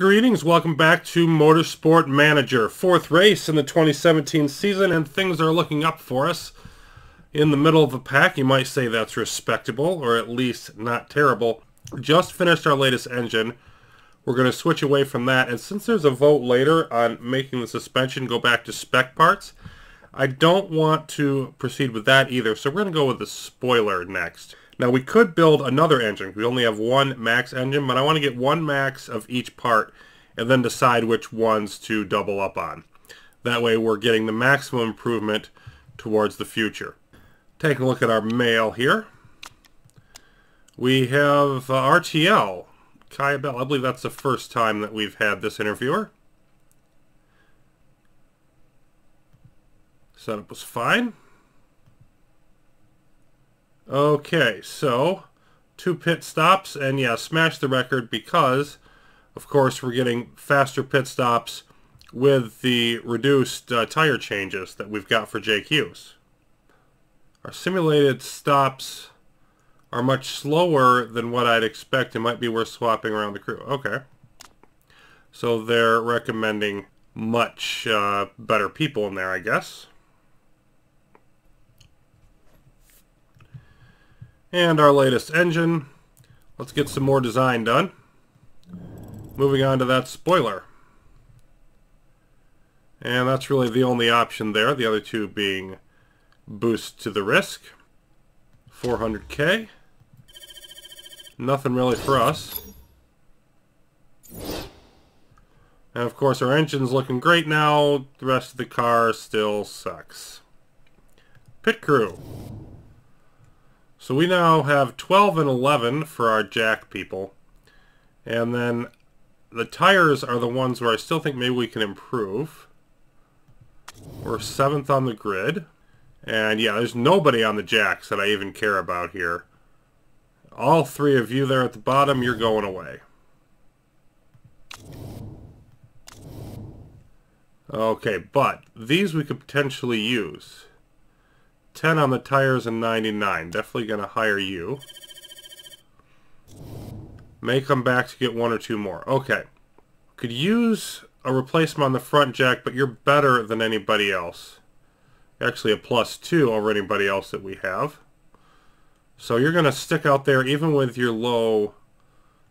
Greetings, welcome back to Motorsport Manager. Fourth race in the 2017 season, and things are looking up for us. In the middle of the pack, you might say that's respectable, or at least not terrible. Just finished our latest engine. We're going to switch away from that, and since there's a vote later on making the suspension go back to spec parts, I don't want to proceed with that either, so we're going to go with the spoiler next. Now, we could build another engine. We only have one max engine, but I want to get one max of each part and then decide which ones to double up on. That way we're getting the maximum improvement towards the future. Take a look at our mail here. We have RTL, Kaya Bell. I believe that's the first time that we've had this interviewer. Setup was fine. Okay, so 2 pit stops, and yeah, smash the record because, of course, we're getting faster pit stops with the reduced tire changes that we've got for JQs. Our simulated stops are much slower than what I'd expect. It might be worth swapping around the crew. Okay. So they're recommending much better people in there, I guess. And our latest engine. Let's get some more design done. Moving on to that spoiler. And that's really the only option there, the other two being boost to the risk. 400k. Nothing really for us. And of course our engine's looking great now. The rest of the car still sucks. Pit crew. So we now have 12 and 11 for our jack people. And then the tires are the ones where I still think maybe we can improve. We're 7th on the grid. And yeah, there's nobody on the jacks that I even care about here. All 3 of you there at the bottom, you're going away. Okay, but these we could potentially use. 10 on the tires and 99. Definitely going to hire you. May come back to get 1 or 2 more. Okay. Could use a replacement on the front jack, but you're better than anybody else. Actually a +2 over anybody else that we have. So you're going to stick out there even with your low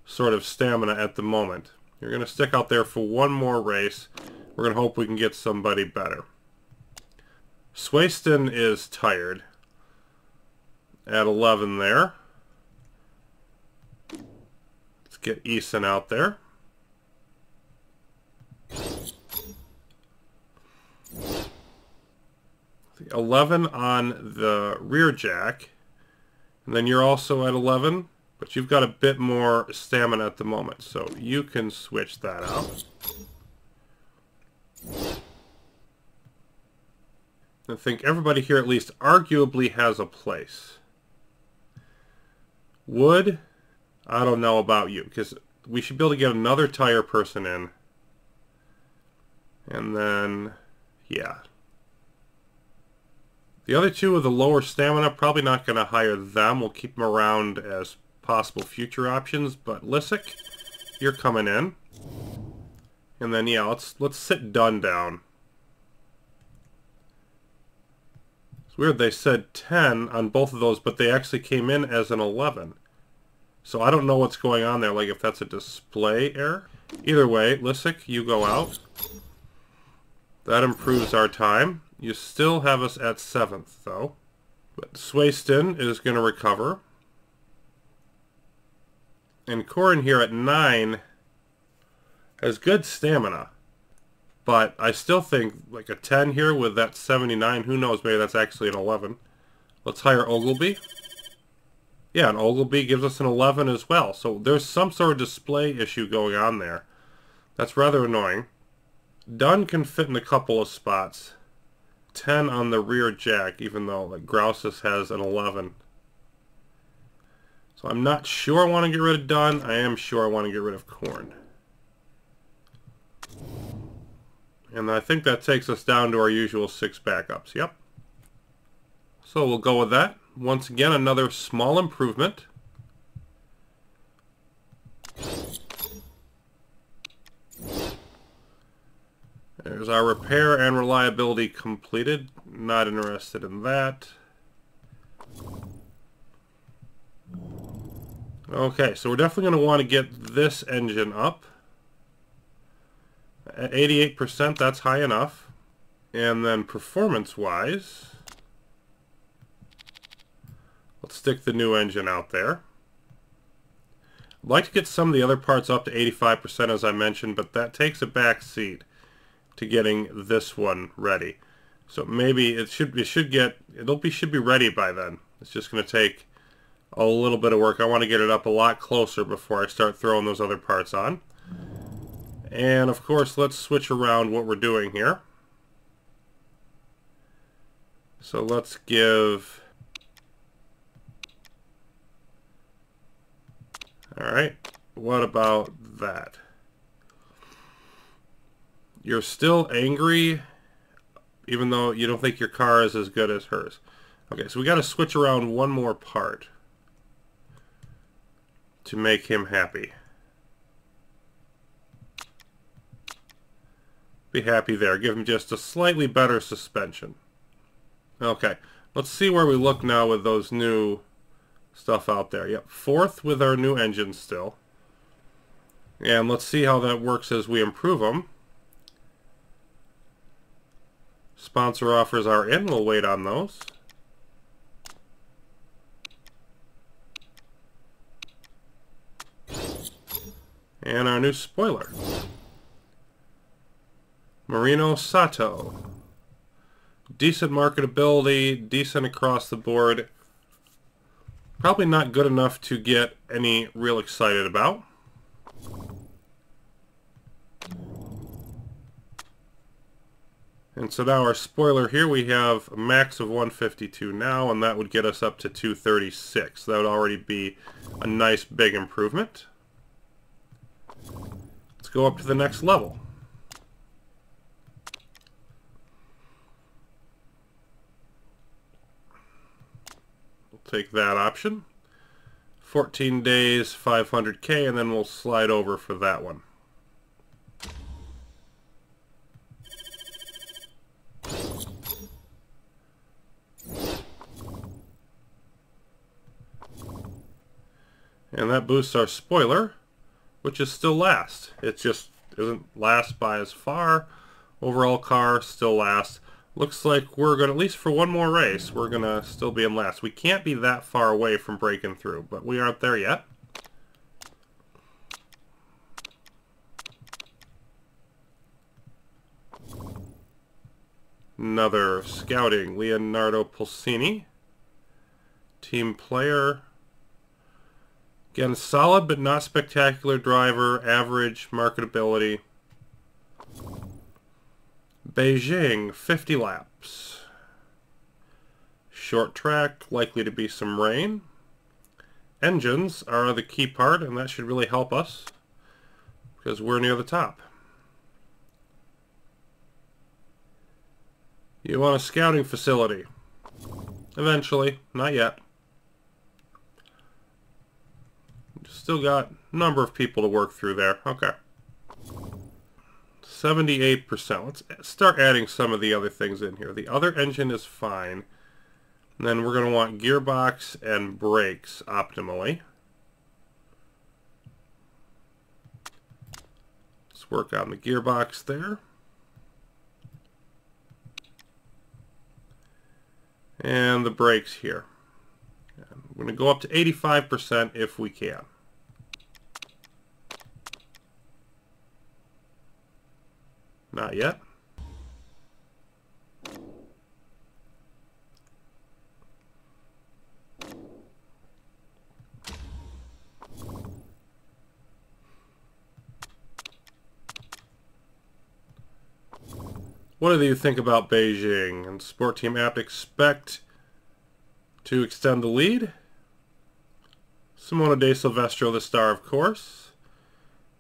sort of stamina at the moment. You're going to stick out there for one more race. We're going to hope we can get somebody better. Swayston is tired at 11 there. Let's get Eason out there. The 11 on the rear jack. And then you're also at 11, but you've got a bit more stamina at the moment, so you can switch that out. I think everybody here at least arguably has a place. Wood, I don't know about you, because we should be able to get another tire person in. And then, yeah. The other 2 with the lower stamina, probably not going to hire them. We'll keep them around as possible future options. But Lissick, you're coming in. And then, yeah, let's sit Dunn down. It's weird, they said 10 on both of those, but they actually came in as an 11. So I don't know what's going on there, like if that's a display error. Either way, Lissick, you go out. That improves our time. You still have us at 7th, though. But Swayston is going to recover. And Corin here at 9 has good stamina. But I still think like a 10 here with that 79. Who knows, maybe that's actually an 11. Let's hire Ogilby. Yeah, and Ogilby gives us an 11 as well. So there's some sort of display issue going on there. That's rather annoying. Dunn can fit in a couple of spots. 10 on the rear jack, even though like Grouses has an 11. So I'm not sure I want to get rid of Dunn. I am sure I want to get rid of Korn. And I think that takes us down to our usual 6 backups. Yep. So we'll go with that. Once again, another small improvement. There's our repair and reliability completed. Not interested in that. Okay, so we're definitely going to want to get this engine up. At 88%, that's high enough. And then performance-wise, let's stick the new engine out there. I'd like to get some of the other parts up to 85%, as I mentioned, but that takes a back seat to getting this one ready. So maybe it should be ready by then. It's just going to take a little bit of work. I want to get it up a lot closer before I start throwing those other parts on. And of course, let's switch around what we're doing here. So let's give... Alright, what about that? You're still angry, even though you don't think your car is as good as hers. Okay, so we got to switch around one more part to make him happy. Be happy there. Give him just a slightly better suspension. Okay, let's see where we look now with those new stuff out there. Yep, 4th with our new engine still. And let's see how that works as we improve them. Sponsor offers are in. We'll wait on those. And our new spoiler. Marino Sato. Decent marketability, decent across the board. Probably not good enough to get any real excited about. And so now our spoiler here, we have a max of 152 now, and that would get us up to 236. That would already be a nice big improvement. Let's go up to the next level. We'll take that option. 14 days, 500K, and then we'll slide over for that one. And that boosts our spoiler, which is still last. It just isn't last by as far. Overall car still last. Looks like we're going to, at least for one more race, we're going to still be in last. We can't be that far away from breaking through, but we aren't there yet. Another scouting, Leonardo Pulsini. Team player. Again, solid but not spectacular driver, average marketability. Beijing, 50 laps. Short track, likely to be some rain. Engines are the key part, and that should really help us because we're near the top. You want a scouting facility. Eventually, not yet. Still got a number of people to work through there. Okay. 78%. Let's start adding some of the other things in here. The other engine is fine. And then we're going to want gearbox and brakes optimally. Let's work on the gearbox there. And the brakes here. We're going to go up to 85% if we can. Not yet. What do you think about Beijing? And Sport Team App expect to extend the lead? Simona De Silvestro, the star, of course.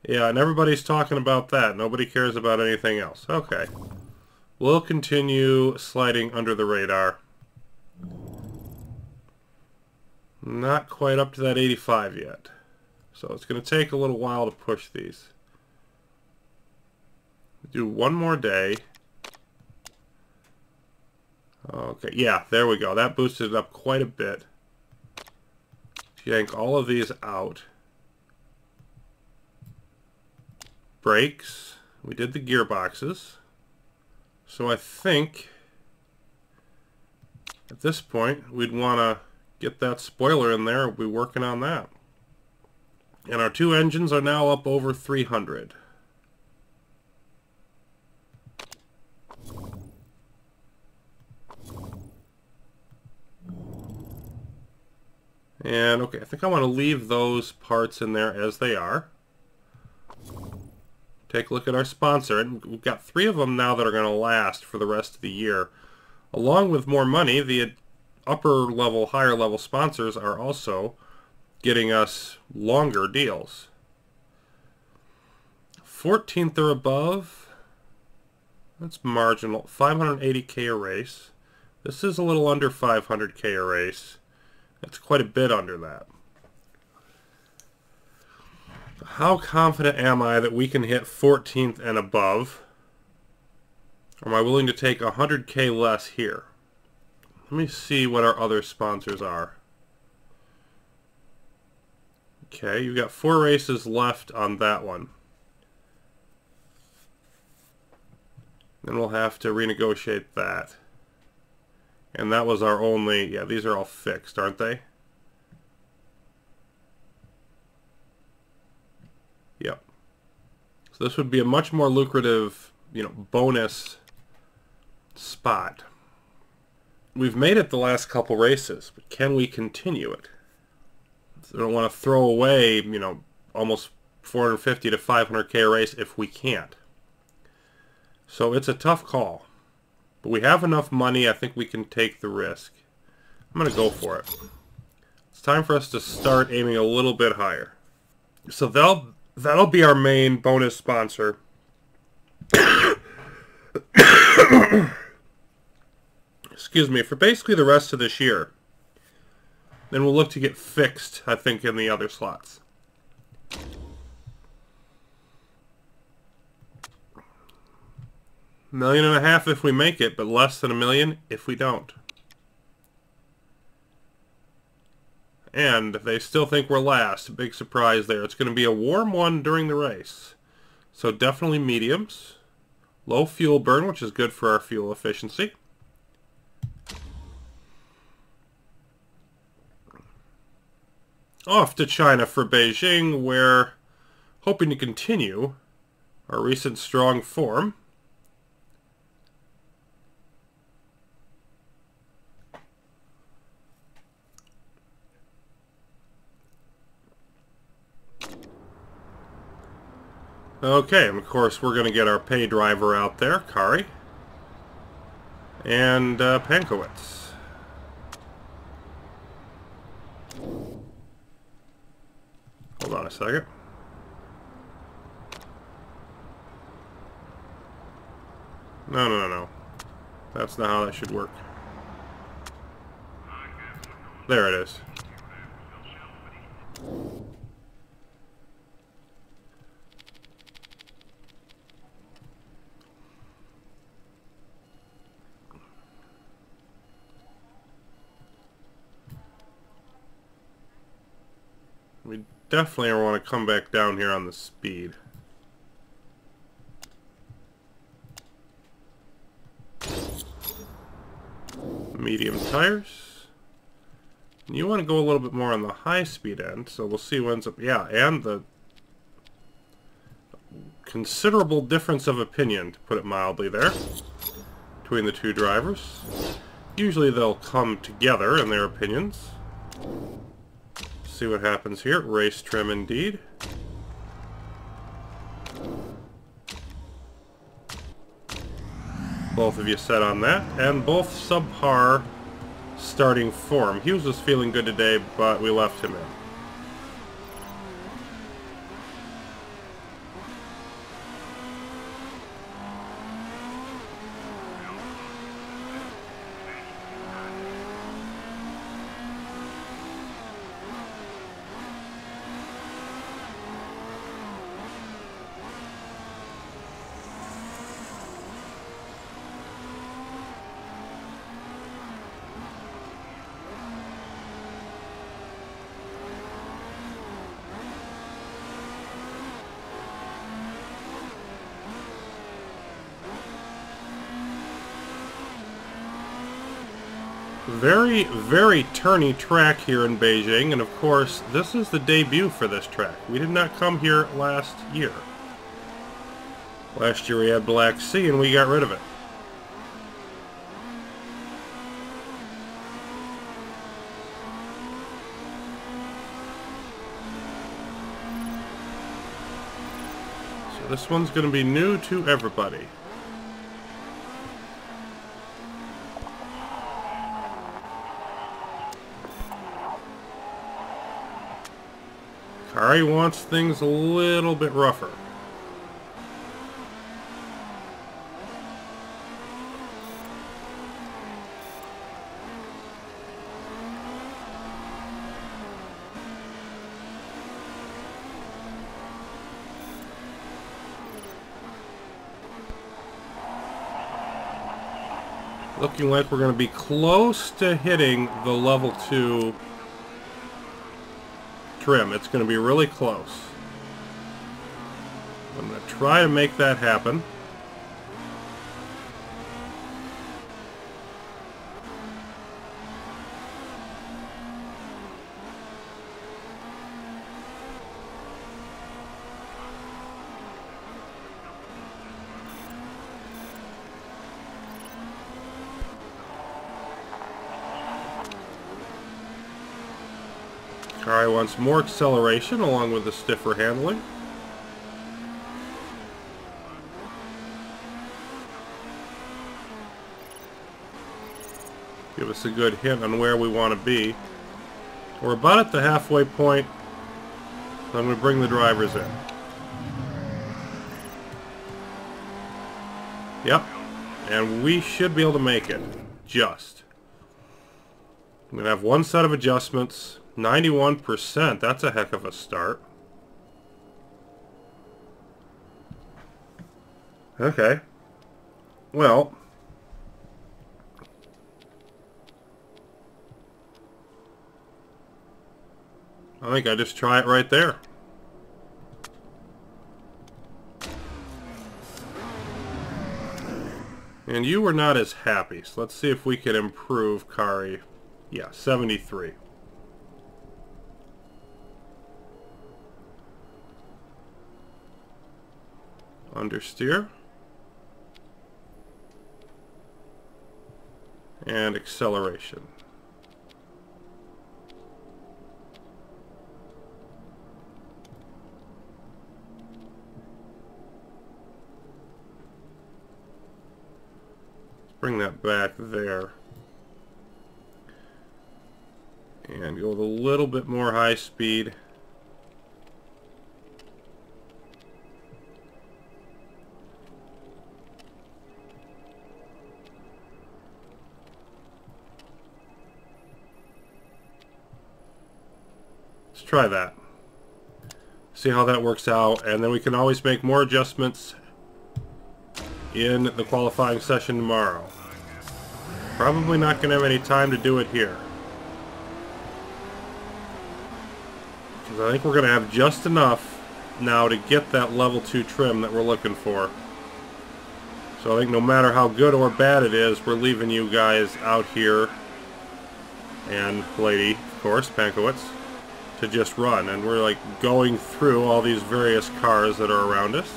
Yeah, and everybody's talking about that. Nobody cares about anything else. Okay. We'll continue sliding under the radar. Not quite up to that 85 yet. So it's going to take a little while to push these. Do one more day. Okay, yeah, there we go. That boosted it up quite a bit. Yank all of these out. Brakes. We did the gearboxes. So I think at this point we'd want to get that spoiler in there. We'll be working on that. And our two engines are now up over 300. And okay, I think I want to leave those parts in there as they are. Take a look at our sponsor, and we've got 3 of them now that are going to last for the rest of the year. Along with more money, the upper level, higher level sponsors are also getting us longer deals. 14th or above, that's marginal, 580k a race. This is a little under 500k a race. That's quite a bit under that. How confident am I that we can hit 14th and above? Or am I willing to take 100k less here? Let me see what our other sponsors are. Okay, you've got 4 races left on that one. Then we'll have to renegotiate that. And that was our only, yeah, these are all fixed, aren't they? Yep. So this would be a much more lucrative, bonus spot. We've made it the last couple races, but can we continue it? So I don't want to throw away, almost 450 to 500k a race if we can't. So it's a tough call. But we have enough money, I think we can take the risk. I'm going to go for it. It's time for us to start aiming a little bit higher. So that'll be our main bonus sponsor. Excuse me, for basically the rest of this year. Then we'll look to get fixed, I think, in the other slots. $1.5 million if we make it, but less than $1 million if we don't. And they still think we're last. Big surprise there. It's going to be a warm one during the race. So definitely mediums. Low fuel burn, which is good for our fuel efficiency. Off to China for Beijing, where hoping to continue our recent strong form. Okay, and of course we're going to get our pay driver out there, Kari. And Pankowitz. Hold on a second. No. That's not how that should work. There it is. We definitely want to come back down here on the speed. Medium tires. And you want to go a little bit more on the high speed end, so we'll see what ends up. Yeah, and the considerable difference of opinion, to put it mildly, there between the two drivers. Usually they'll come together in their opinions. See what happens here. Race trim indeed. Both of you set on that, and both subpar starting form. Hughes was feeling good today, but we left him in. Very, very turny track here in Beijing, and of course, this is the debut for this track. We did not come here last year. Last year we had Black Sea, and we got rid of it. So this one's going to be new to everybody. Kari wants things a little bit rougher. Looking like we're going to be close to hitting the level 2 trim. It's going to be really close. I'm going to try to make that happen. Kari wants more acceleration along with the stiffer handling. Give us a good hint on where we want to be. We're about at the halfway point. Then we bring the drivers in. Yep. And we should be able to make it. Just. I'm going to have one set of adjustments. 91%, that's a heck of a start. Okay. Well, I think I just try it right there. And you were not as happy, so let's see if we can improve Kari. Yeah, 73. Understeer. And acceleration. Let's bring that back there. And go with a little bit more high speed. Try that. See how that works out, and then we can always make more adjustments in the qualifying session tomorrow. Probably not going to have any time to do it here, because I think we're going to have just enough now to get that level 2 trim that we're looking for. So I think no matter how good or bad it is, we're leaving you guys out here, and lady, of course, Pankowitz, to just run, and we're like going through all these various cars that are around us.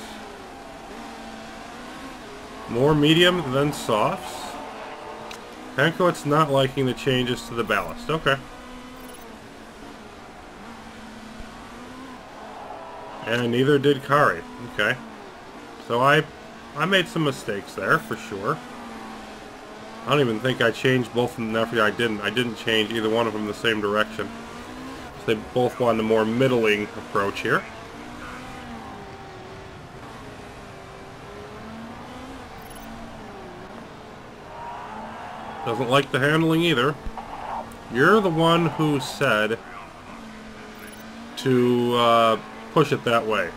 More medium than softs. Pankowitz not liking the changes to the ballast. Okay. And neither did Kari. Okay. So I made some mistakes there for sure. I don't even think I changed both of them. I didn't change either one of them in the same direction. They both want a more middling approach here. Doesn't like the handling either. You're the one who said to push it that way.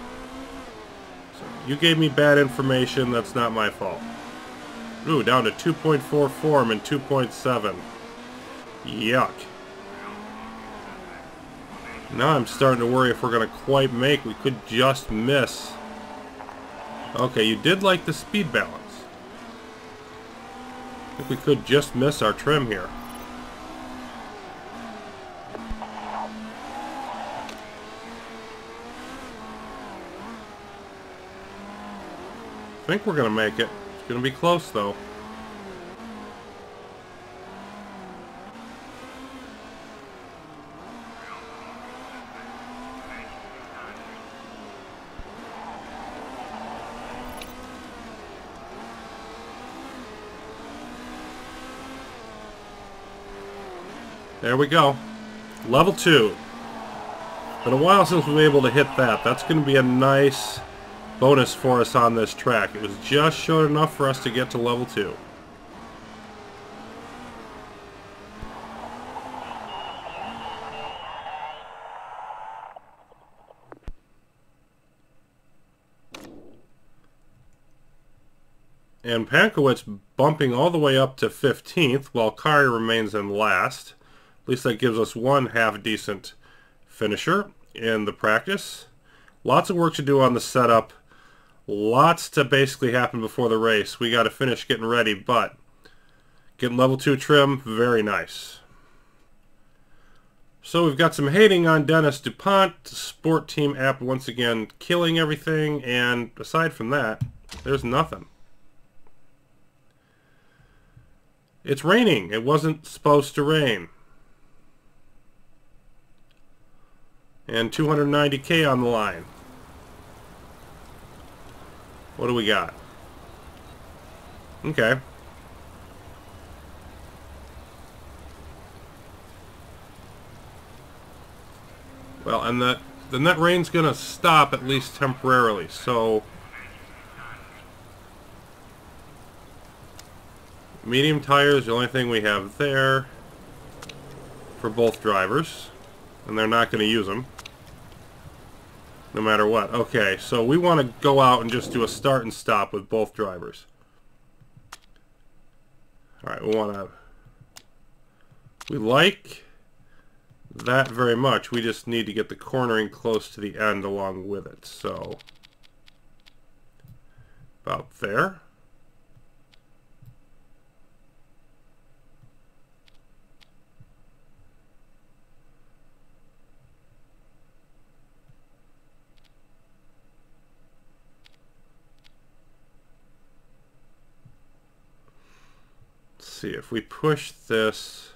So you gave me bad information. That's not my fault. Ooh, down to 2.4 form and 2.7. Yuck. Now I'm starting to worry if we're going to quite make. We could just miss. Okay, you did like the speed balance. I think we could just miss our trim here. think we're going to make it. It's going to be close, though. There we go. Level 2. Been a while since we were able to hit that. That's going to be a nice bonus for us on this track. It was just short enough for us to get to level 2. And Pankowitz bumping all the way up to 15th, while Kari remains in last. At least that gives us one half-decent finisher in the practice. Lots of work to do on the setup. Lots to basically happen before the race. We got to finish getting ready, but getting level 2 trim, very nice. So we've got some hating on Dennis DuPont. Sport Team app once again killing everything, and aside from that, there's nothing. It's raining. It wasn't supposed to rain. And 290K on the line. What do we got? Okay. Well, and then that rain's going to stop at least temporarily, so medium tires, the only thing we have there for both drivers, and they're not going to use them no matter what. Okay, so we want to go out and just do a start and stop with both drivers. Alright, we like that very much. We just need to get the cornering close to the end along with it. So about there. See if we push this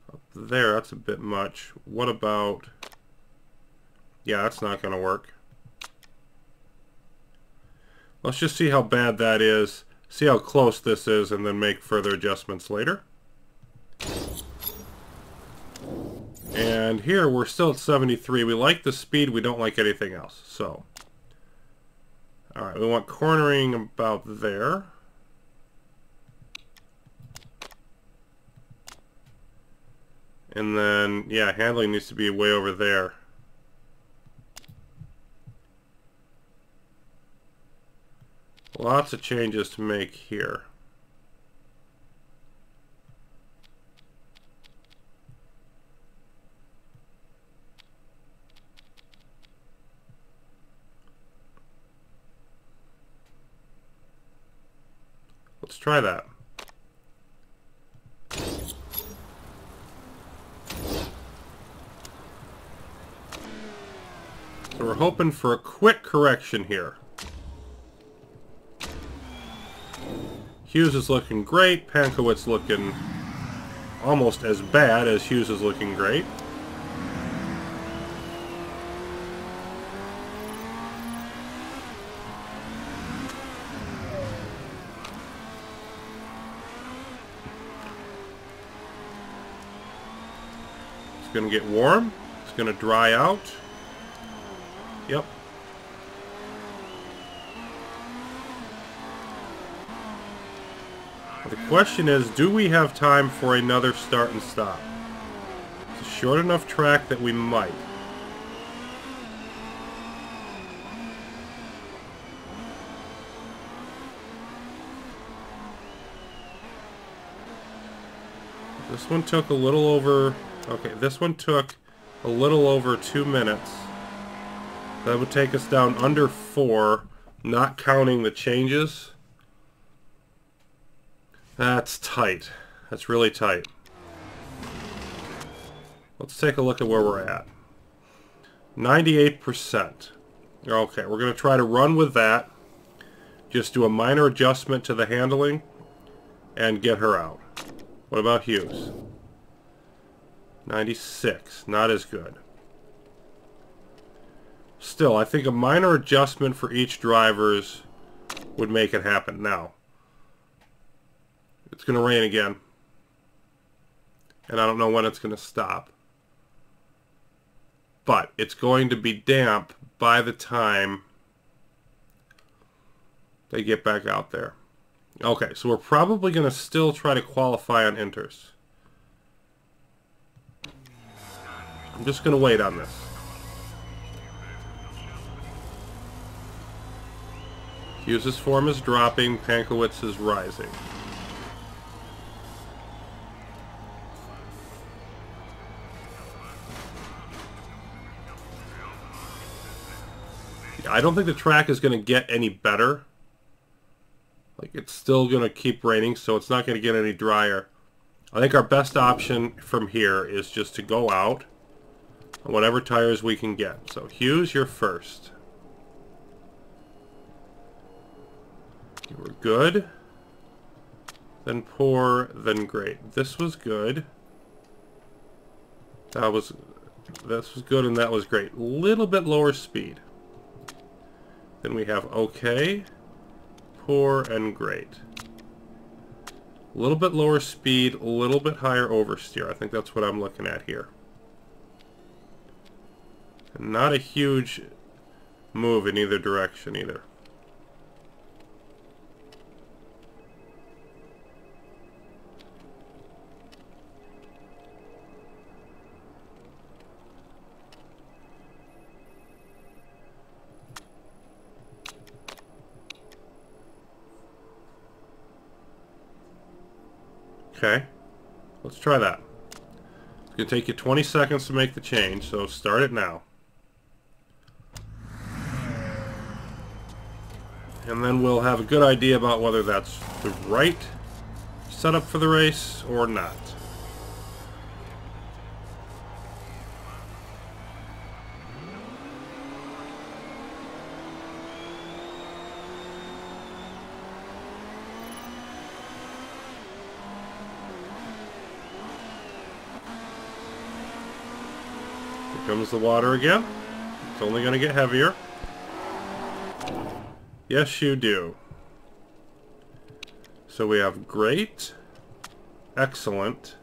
up there. That's a bit much. What about, yeah, that's not going to work. Let's just see how bad that is, see how close this is, and then make further adjustments later. And here we're still at 73. We like the speed, we don't like anything else. So alright, we want cornering about there. And then, yeah, handling needs to be way over there. Lots of changes to make here. Let's try that. So we're hoping for a quick correction here. Hughes is looking great. Pankowitz looking almost as bad as Hughes is looking great. It's going to get warm. It's going to dry out. Yep. The question is, do we have time for another start and stop? It's a short enough track that we might. This one took a little over, okay, this one took a little over 2 minutes. That would take us down under 4, not counting the changes. That's tight. That's really tight. Let's take a look at where we're at. 98%. Okay, we're going to try to run with that. Just do a minor adjustment to the handling and get her out. What about Hughes? 96. Not as good. Still, I think a minor adjustment for each driver's would make it happen. Now, it's going to rain again. And I don't know when it's going to stop. But it's going to be damp by the time they get back out there. Okay, so we're probably going to still try to qualify on inters. I'm just going to wait on this. Hughes' form is dropping, Pankowitz is rising. I don't think the track is going to get any better. Like, it's still going to keep raining, so it's not going to get any drier. I think our best option from here is just to go out on whatever tires we can get. So, Hughes, you're first. You were good. Then poor, then great. This was good. This was good, and that was great. Little bit lower speed. Then we have okay, poor, and great. A little bit lower speed, a little bit higher oversteer. I think that's what I'm looking at here. And not a huge move in either direction either. Okay, let's try that. It's going to take you 20 seconds to make the change, so start it now. And then we'll have a good idea about whether that's the right setup for the race or not. Comes the water again. It's only going to get heavier. Yes, you do. So we have great, excellent,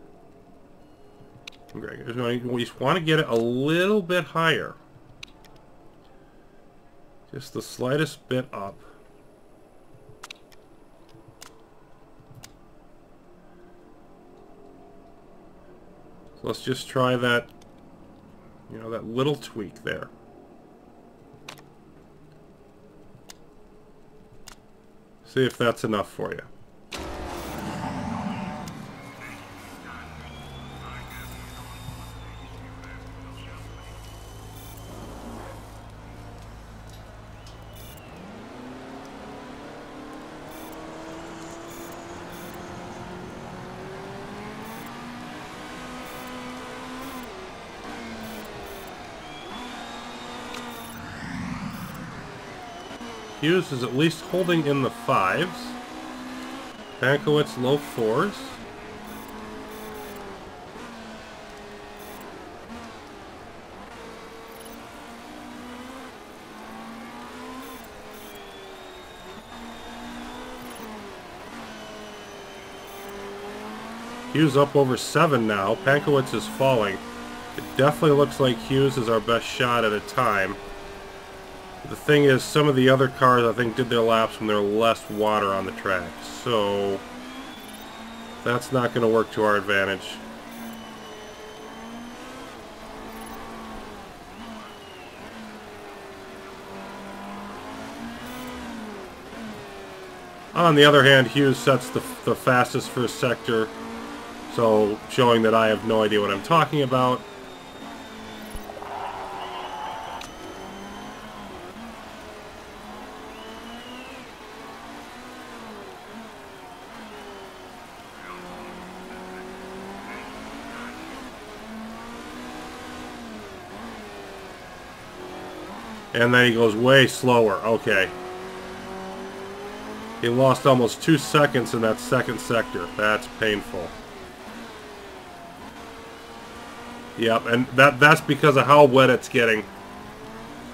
and great. We just want to get it a little bit higher. Just the slightest bit up. So let's just try that. You know, that little tweak there. See if that's enough for you. Hughes is at least holding in the 5s. Pankowitz low 4s. Hughes up over 7 now. Pankowitz is falling. It definitely looks like Hughes is our best shot at a time. The thing is, some of the other cars, I think, did their laps when there was less water on the track. So, that's not going to work to our advantage. On the other hand, Hughes sets the fastest first sector, so showing that I have no idea what I'm talking about. And then he goes way slower. Okay. He lost almost 2 seconds in that second sector. That's painful. Yep, and that's because of how wet it's getting.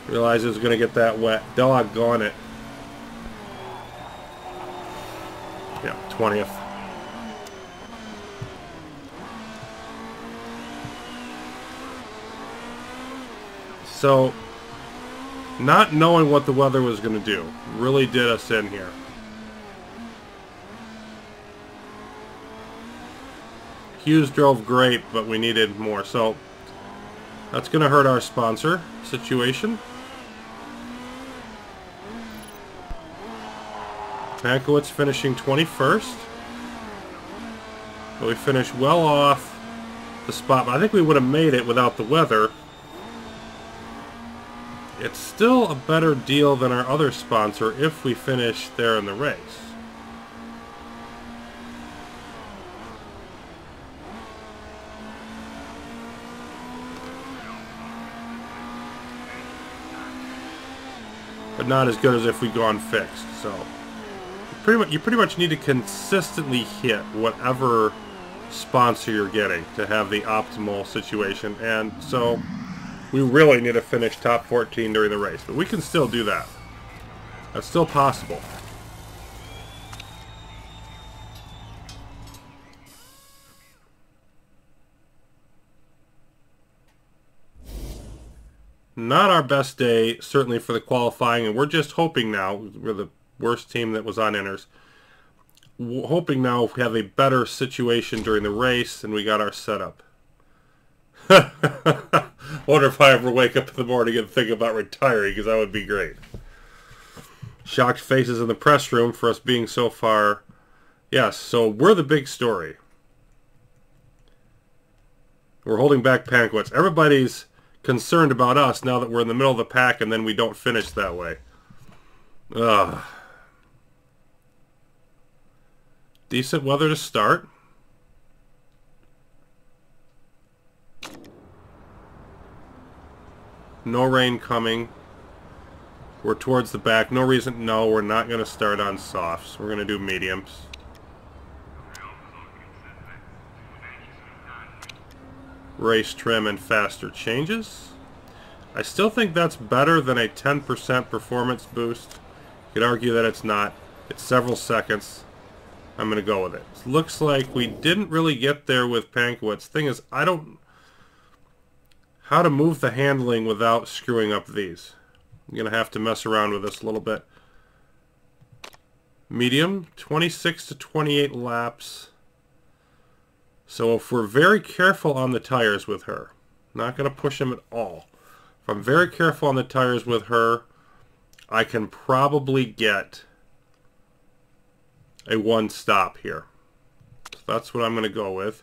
Realize it was going to get that wet. Doggone it. Yeah, 20th. So, not knowing what the weather was going to do really did us in here. Hughes drove great, but we needed more. So, that's going to hurt our sponsor situation. Pankowitz finishing 21st. But we finished well off the spot. But I think we would have made it without the weather. It's still a better deal than our other sponsor if we finish there in the race. But not as good as if we'd gone fixed. So you pretty much need to consistently hit whatever sponsor you're getting to have the optimal situation. And so we really need to finish top 14 during the race. But we can still do that. That's still possible. Not our best day, certainly for the qualifying, and we're just hoping now, we're the worst team that was on inners, hoping now we have a better situation during the race and we got our setup. Wonder if I ever wake up in the morning and think about retiring, because that would be great. Shocked faces in the press room for us being so far. Yes, so we're the big story. We're holding back Pankowitz. Everybody's concerned about us now that we're in the middle of the pack and then we don't finish that way. Ugh. Decent weather to start. No rain coming. We're towards the back. No reason. No, we're not going to start on softs. We're going to do mediums. Race trim and faster changes. I still think that's better than a 10% performance boost. You could argue that it's not. It's several seconds. I'm going to go with it. It looks like we didn't really get there with Pankowitz. Thing is, I don't... how to move the handling without screwing up these. I'm going to have to mess around with this a little bit. Medium, 26 to 28 laps. So if we're very careful on the tires with her, not going to push them at all. If I'm very careful on the tires with her, I can probably get a one stop here. So that's what I'm going to go with.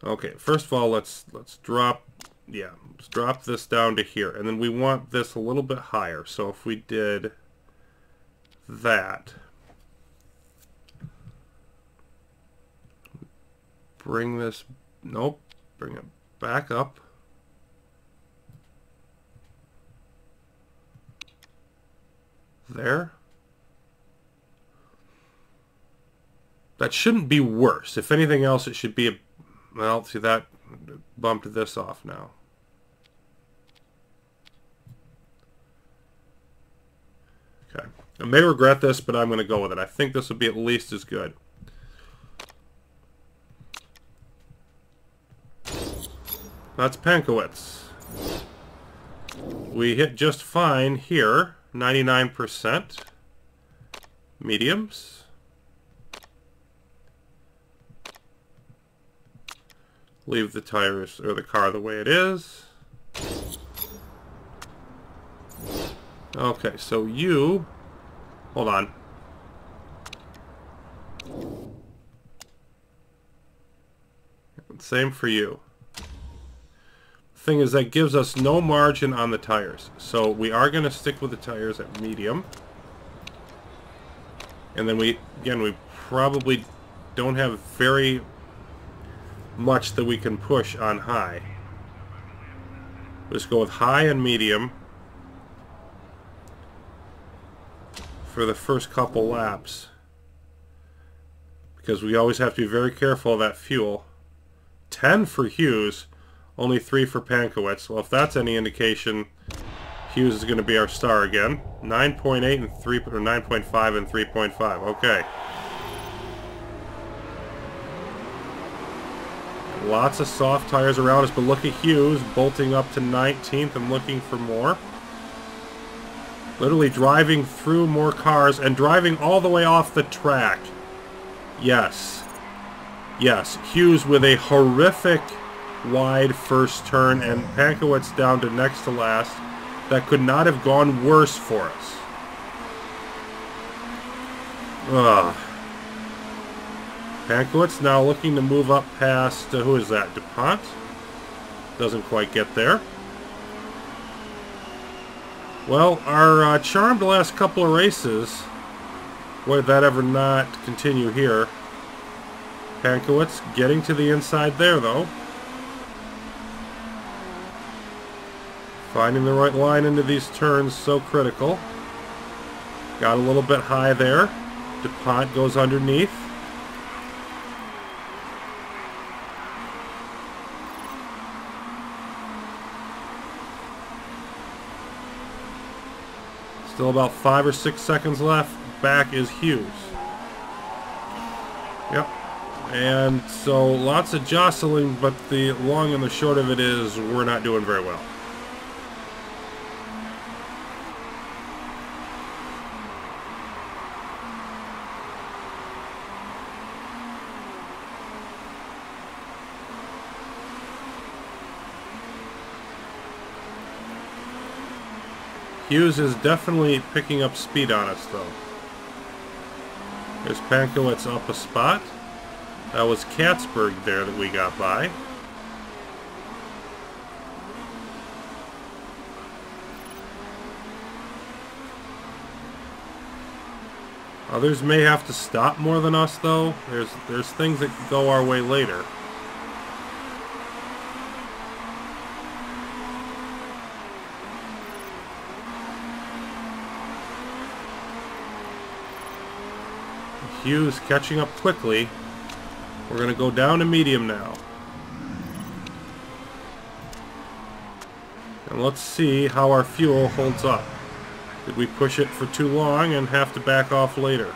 Okay, first of all, let's drop, yeah, let's drop this down to here, and then we want this a little bit higher. So if we did that, bring this, nope, bring it back up. There. That shouldn't be worse. If anything else, it should be a, well, see, that bumped this off now. Okay. I may regret this, but I'm going to go with it. I think this will be at least as good. That's Pankowitz. We hit just fine here. 99%. Mediums. Leave the tires or the car the way it is. Okay, so you... hold on. Same for you. Thing is, that gives us no margin on the tires. So we are going to stick with the tires at medium. And then we, again, we probably don't have very much that we can push on high. Let's go with high and medium for the first couple laps, because we always have to be very careful of that fuel. 10 for Hughes, only 3 for Pankowitz. Well, if that's any indication, Hughes is going to be our star again. 9.8 and 3, or 9.5 and 3.5. Okay. Lots of soft tires around us, but look at Hughes bolting up to 19th and looking for more. Literally driving through more cars and driving all the way off the track. Yes. Yes, Hughes with a horrific wide first turn, and Pankowitz down to next to last. That could not have gone worse for us. Ugh. Pankowitz now looking to move up past, who is that, DuPont? Doesn't quite get there. Well, our charmed last couple of races, would that ever not continue here? Pankowitz getting to the inside there, though. Finding the right line into these turns, so critical. Got a little bit high there. DuPont goes underneath. Still about 5 or 6 seconds left. Back is Hughes. Yep. And so lots of jostling, but the long and the short of it is we're not doing very well. Hughes is definitely picking up speed on us, though. There's Pankowitz up a spot. That was Katzberg there that we got by. Others may have to stop more than us, though. There's things that can go our way later. Hughes catching up quickly. We're going to go down to medium now. And let's see how our fuel holds up. Did we push it for too long and have to back off later?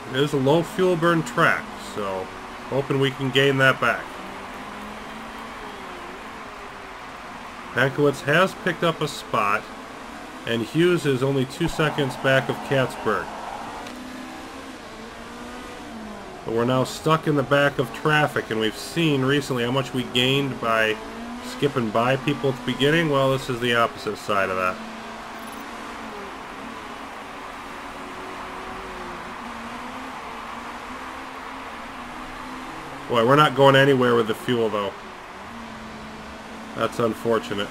It is a low fuel burn track, so hoping we can gain that back. Pankowitz has picked up a spot, and Hughes is only 2 seconds back of Katzberg. But we're now stuck in the back of traffic, and we've seen recently how much we gained by skipping by people at the beginning. Well, this is the opposite side of that. Boy, we're not going anywhere with the fuel, though. That's unfortunate.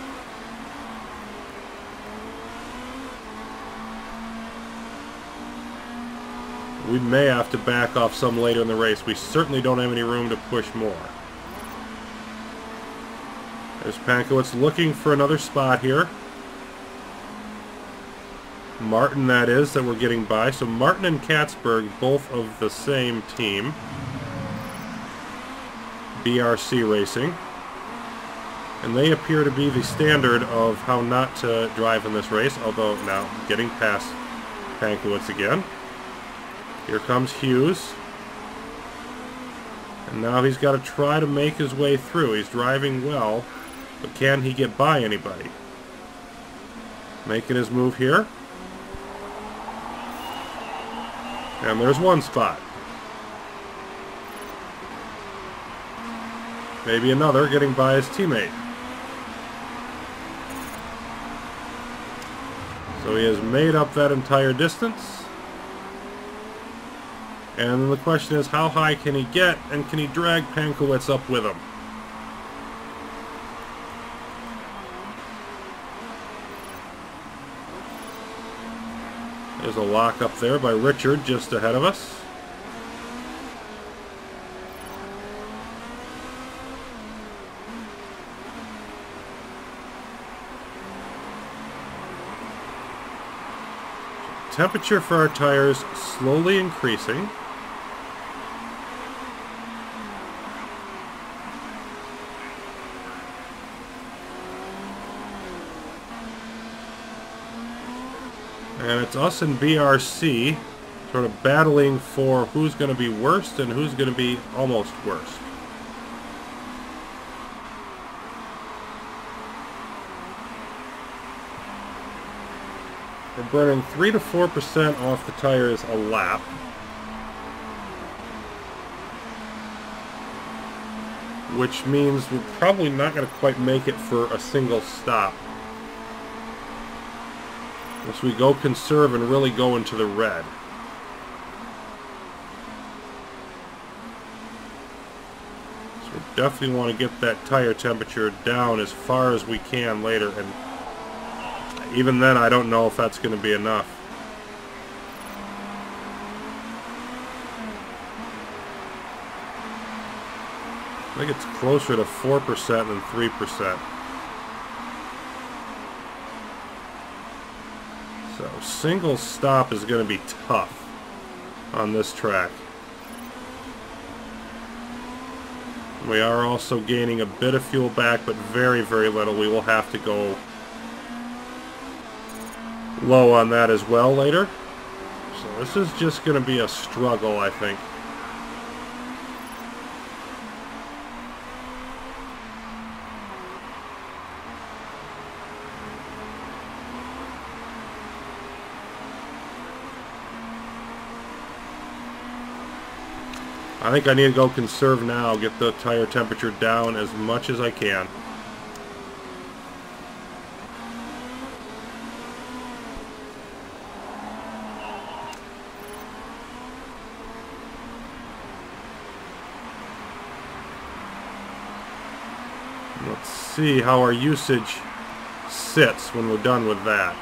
We may have to back off some later in the race. We certainly don't have any room to push more. There's Pankowitz looking for another spot here. Martin, that is, that we're getting by. So Martin and Katzberg, both of the same team. BRC Racing. And they appear to be the standard of how not to drive in this race, although now getting past Pankowitz again. Here comes Hughes. And now he's got to try to make his way through. He's driving well, but can he get by anybody? Making his move here. And there's one spot. Maybe another, getting by his teammate. So he has made up that entire distance. And then the question is, how high can he get, and can he drag Pankowitz up with him? There's a lock up there by Richard just ahead of us. Temperature for our tires slowly increasing. And it's us and BRC sort of battling for who's going to be worst and who's going to be almost worst. We're burning 3 to 4% off the tires a lap. Which means we're probably not going to quite make it for a single stop. Unless we go conserve and really go into the red. So we definitely want to get that tire temperature down as far as we can later, and even then I don't know if that's going to be enough. I think it's closer to 4% than 3%. So single stop is going to be tough on this track. We are also gaining a bit of fuel back, but very, very little. We will have to go low on that as well later. So this is just going to be a struggle, I think. I think I need to go conserve now, get the tire temperature down as much as I can. Let's see how our usage sits when we're done with that.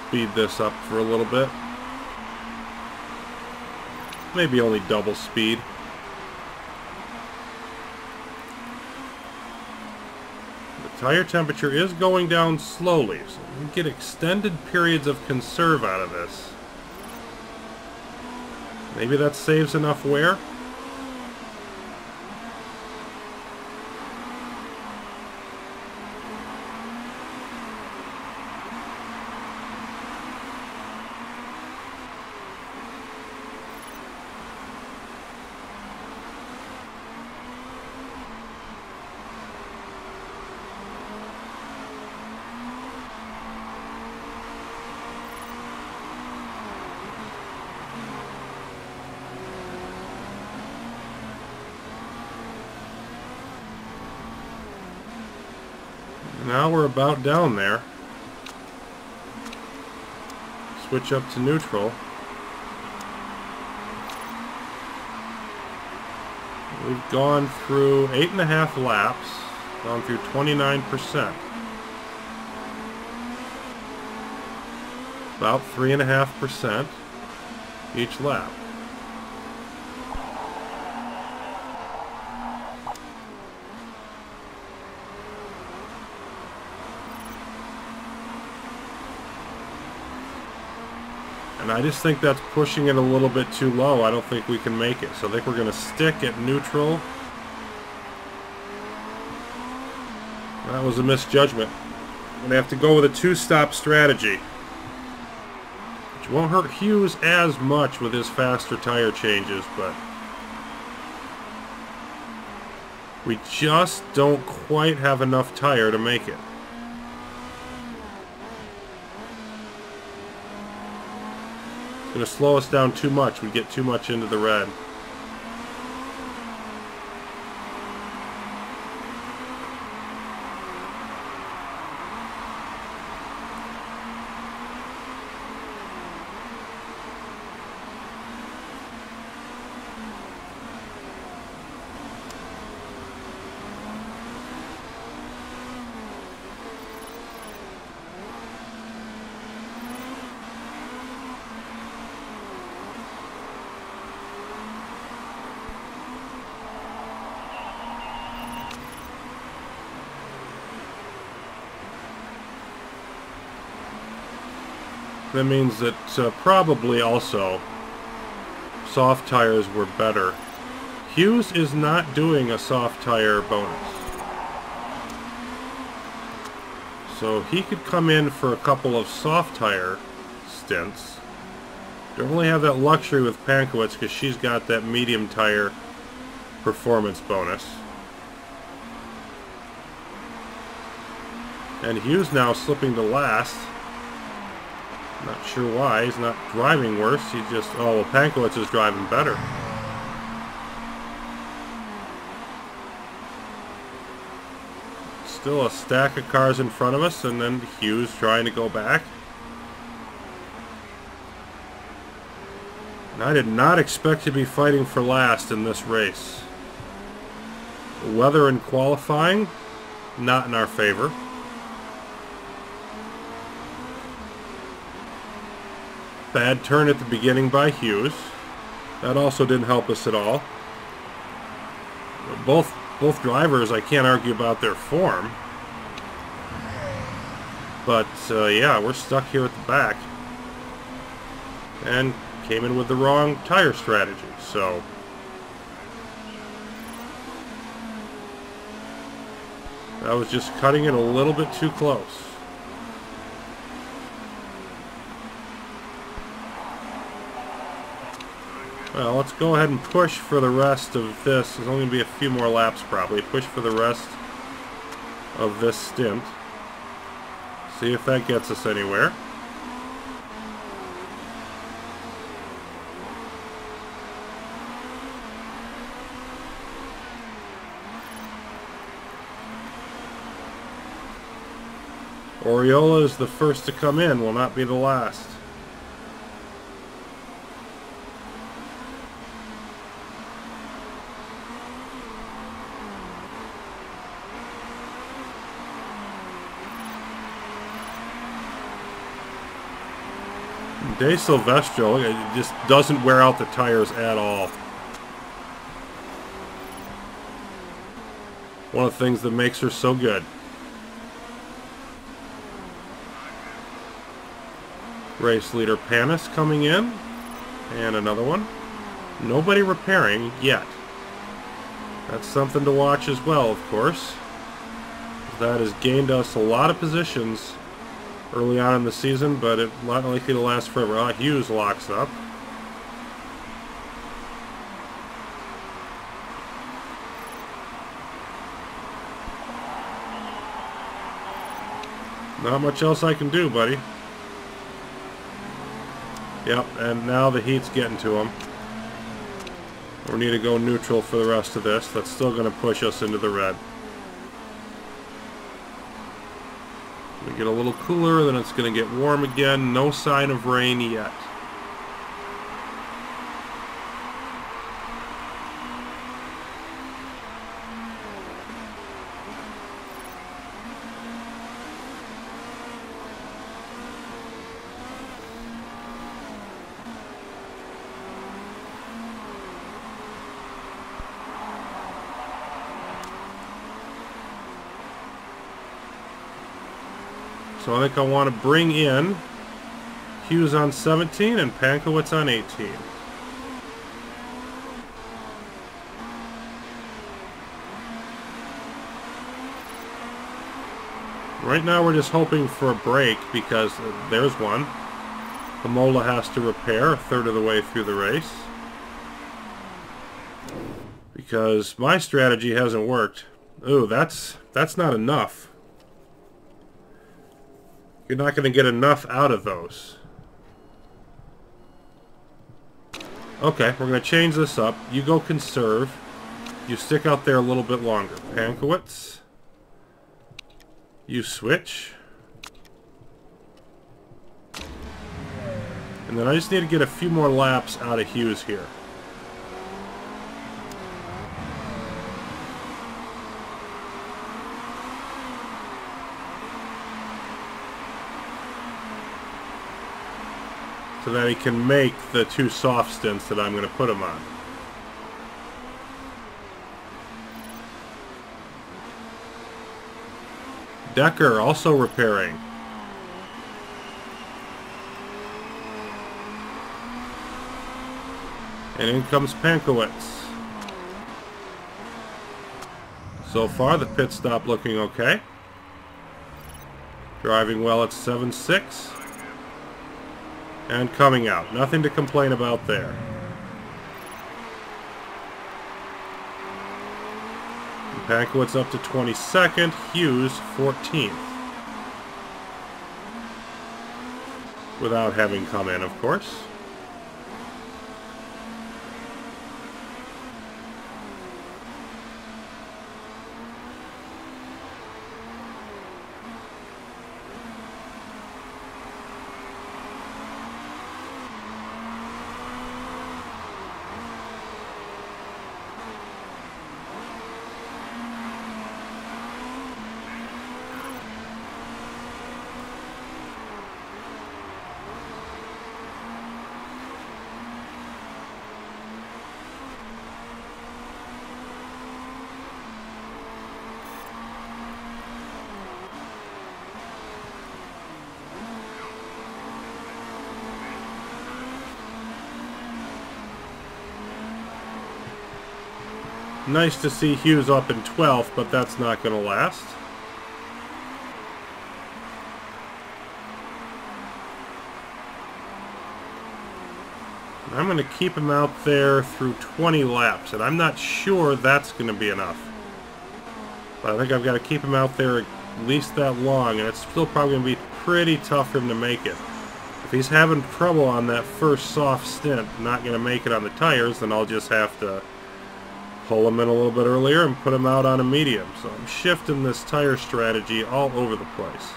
Speed this up for a little bit. Maybe only double speed. The tire temperature is going down slowly, so we can get extended periods of conserve out of this. Maybe that saves enough wear. Now we're about down there. Switch up to neutral. We've gone through 8.5 laps, gone through 29%. About 3.5% each lap. And I just think that's pushing it a little bit too low. I don't think we can make it. So I think we're going to stick at neutral. That was a misjudgment. I'm going to have to go with a two-stop strategy. Which won't hurt Hughes as much with his faster tire changes, but we just don't quite have enough tire to make it. going to slow us down too much. We get too much into the red. That means that probably also soft tires were better. Hughes is not doing a soft tire bonus. So he could come in for a couple of soft tire stints. Don't really have that luxury with Pankowitz because she's got that medium tire performance bonus. And Hughes now slipping to last. Not sure why. He's not driving worse. He's just... oh, well, Pankowitz is driving better. Still a stack of cars in front of us, and then Hughes trying to go back. And I did not expect to be fighting for last in this race. The weather in qualifying, not in our favor. Bad turn at the beginning by Hughes. That also didn't help us at all. Both drivers, I can't argue about their form. But, yeah, we're stuck here at the back. And came in with the wrong tire strategy, so... that was just cutting it a little bit too close. Well, let's go ahead and push for the rest of this. There's only going to be a few more laps probably. Push for the rest of this stint. See if that gets us anywhere. Oriola is the first to come in, will not be the last. De Silvestro, it just doesn't wear out the tires at all. One of the things that makes her so good. Race leader Panis coming in. And another one. Nobody repairing yet. That's something to watch as well, of course. That has gained us a lot of positions early on in the season, but it's not likely to last forever. Hughes locks up. Not much else I can do, buddy. Yep, and now the heat's getting to him. We need to go neutral for the rest of this. That's still going to push us into the red. We get a little cooler, then it's going to get warm again. No sign of rain yet. So I think I want to bring in Hughes on 17 and Pankowitz on 18. Right now we're just hoping for a break because there's one. Hamola has to repair a third of the way through the race. Because my strategy hasn't worked. Ooh, that's not enough. You're not going to get enough out of those. Okay, we're going to change this up. You go conserve. You stick out there a little bit longer. Pankowitz. You switch. And then I just need to get a few more laps out of Hughes here. So that he can make the 2 soft stints that I'm going to put him on. Decker also repairing. And in comes Pankowitz. So far, the pit stop looking okay. Driving well at 7.6. And coming out. Nothing to complain about there. Pankowitz up to 22nd. Hughes 14th. Without having come in, of course. Nice to see Hughes up in 12th, but that's not going to last. I'm going to keep him out there through 20 laps, and I'm not sure that's going to be enough. But I think I've got to keep him out there at least that long, and it's still probably going to be pretty tough for him to make it. If he's having trouble on that first soft stint, not going to make it on the tires, then I'll just have to pull him in a little bit earlier and put him out on a medium. So I'm shifting this tire strategy all over the place.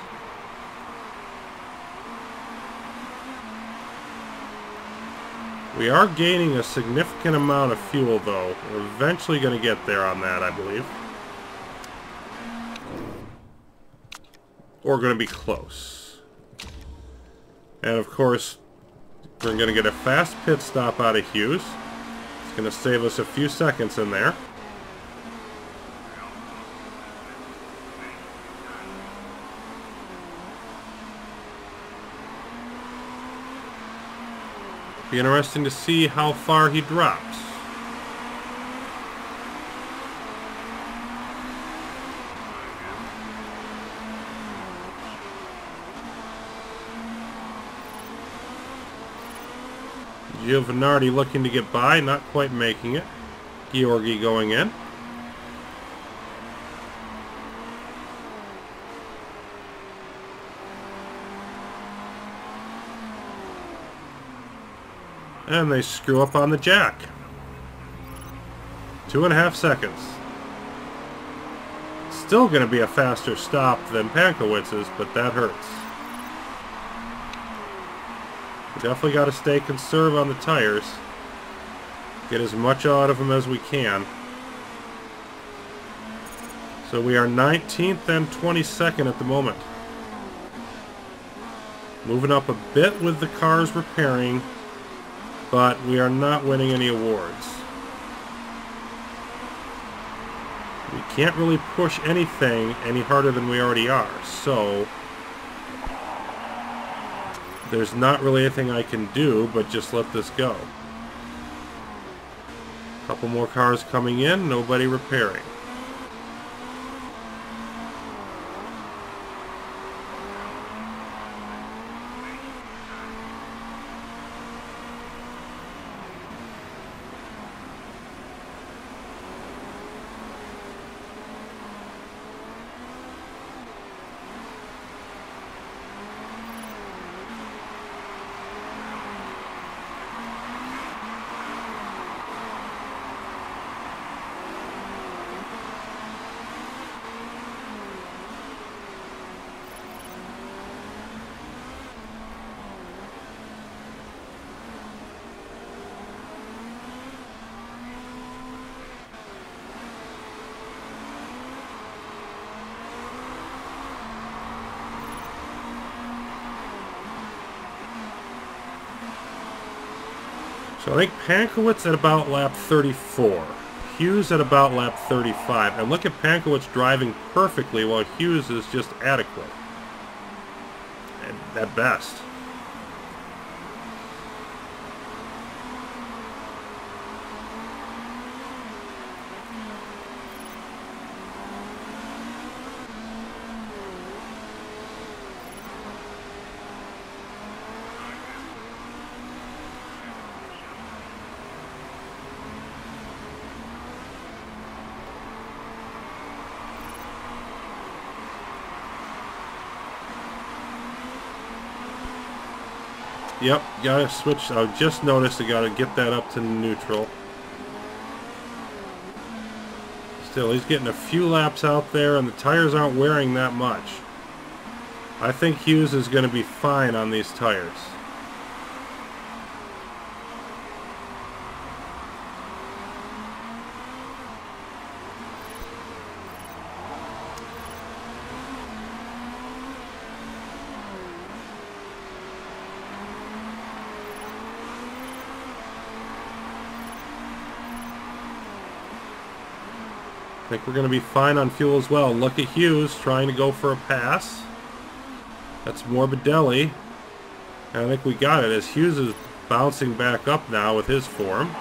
We are gaining a significant amount of fuel, though. We're eventually going to get there on that, I believe. Or going to be close. And of course, we're going to get a fast pit stop out of Hughes. It's going to save us a few seconds in there. Be interesting to see how far he drops. Giovinardi looking to get by, not quite making it. Georgi going in. And they screw up on the jack. 2.5 seconds. Still going to be a faster stop than Pankowitz's, but that hurts. We definitely got to stay conservative on the tires. Get as much out of them as we can. So we are 19th and 22nd at the moment. Moving up a bit with the cars repairing, but we are not winning any awards. We can't really push anything any harder than we already are, so there's not really anything I can do but just let this go. Couple more cars coming in, nobody repairing. So I think Pankowitz at about lap 34. Hughes at about lap 35. And look at Pankowitz driving perfectly while Hughes is just adequate. At best. Yep, gotta switch. I just noticed I gotta get that up to neutral. Still, he's getting a few laps out there, and the tires aren't wearing that much. I think Hughes is going to be fine on these tires. I think we're going to be fine on fuel as well. Look at Hughes trying to go for a pass. That's Morbidelli. And I think we got it as Hughes is bouncing back up now with his form.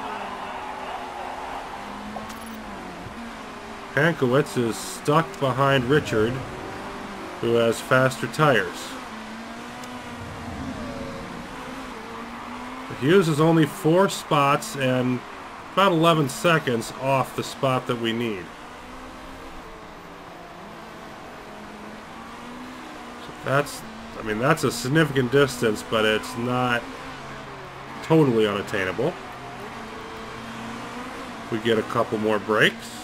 Pankowitz is stuck behind Richard, who has faster tires. Hughes is only 4 spots and about 11 seconds off the spot that we need. I mean, that's a significant distance, but it's not totally unattainable. We get a couple more breaks.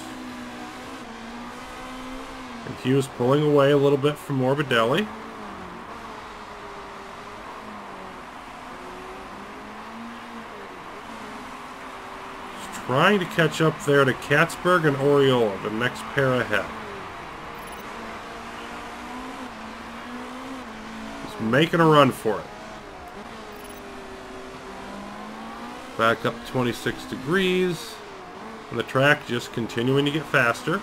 And Hughes pulling away a little bit from Morbidelli. Just trying to catch up there to Katzberg and Oriola, the next pair ahead. Making a run for it. Back up 26 degrees. And the track just continuing to get faster.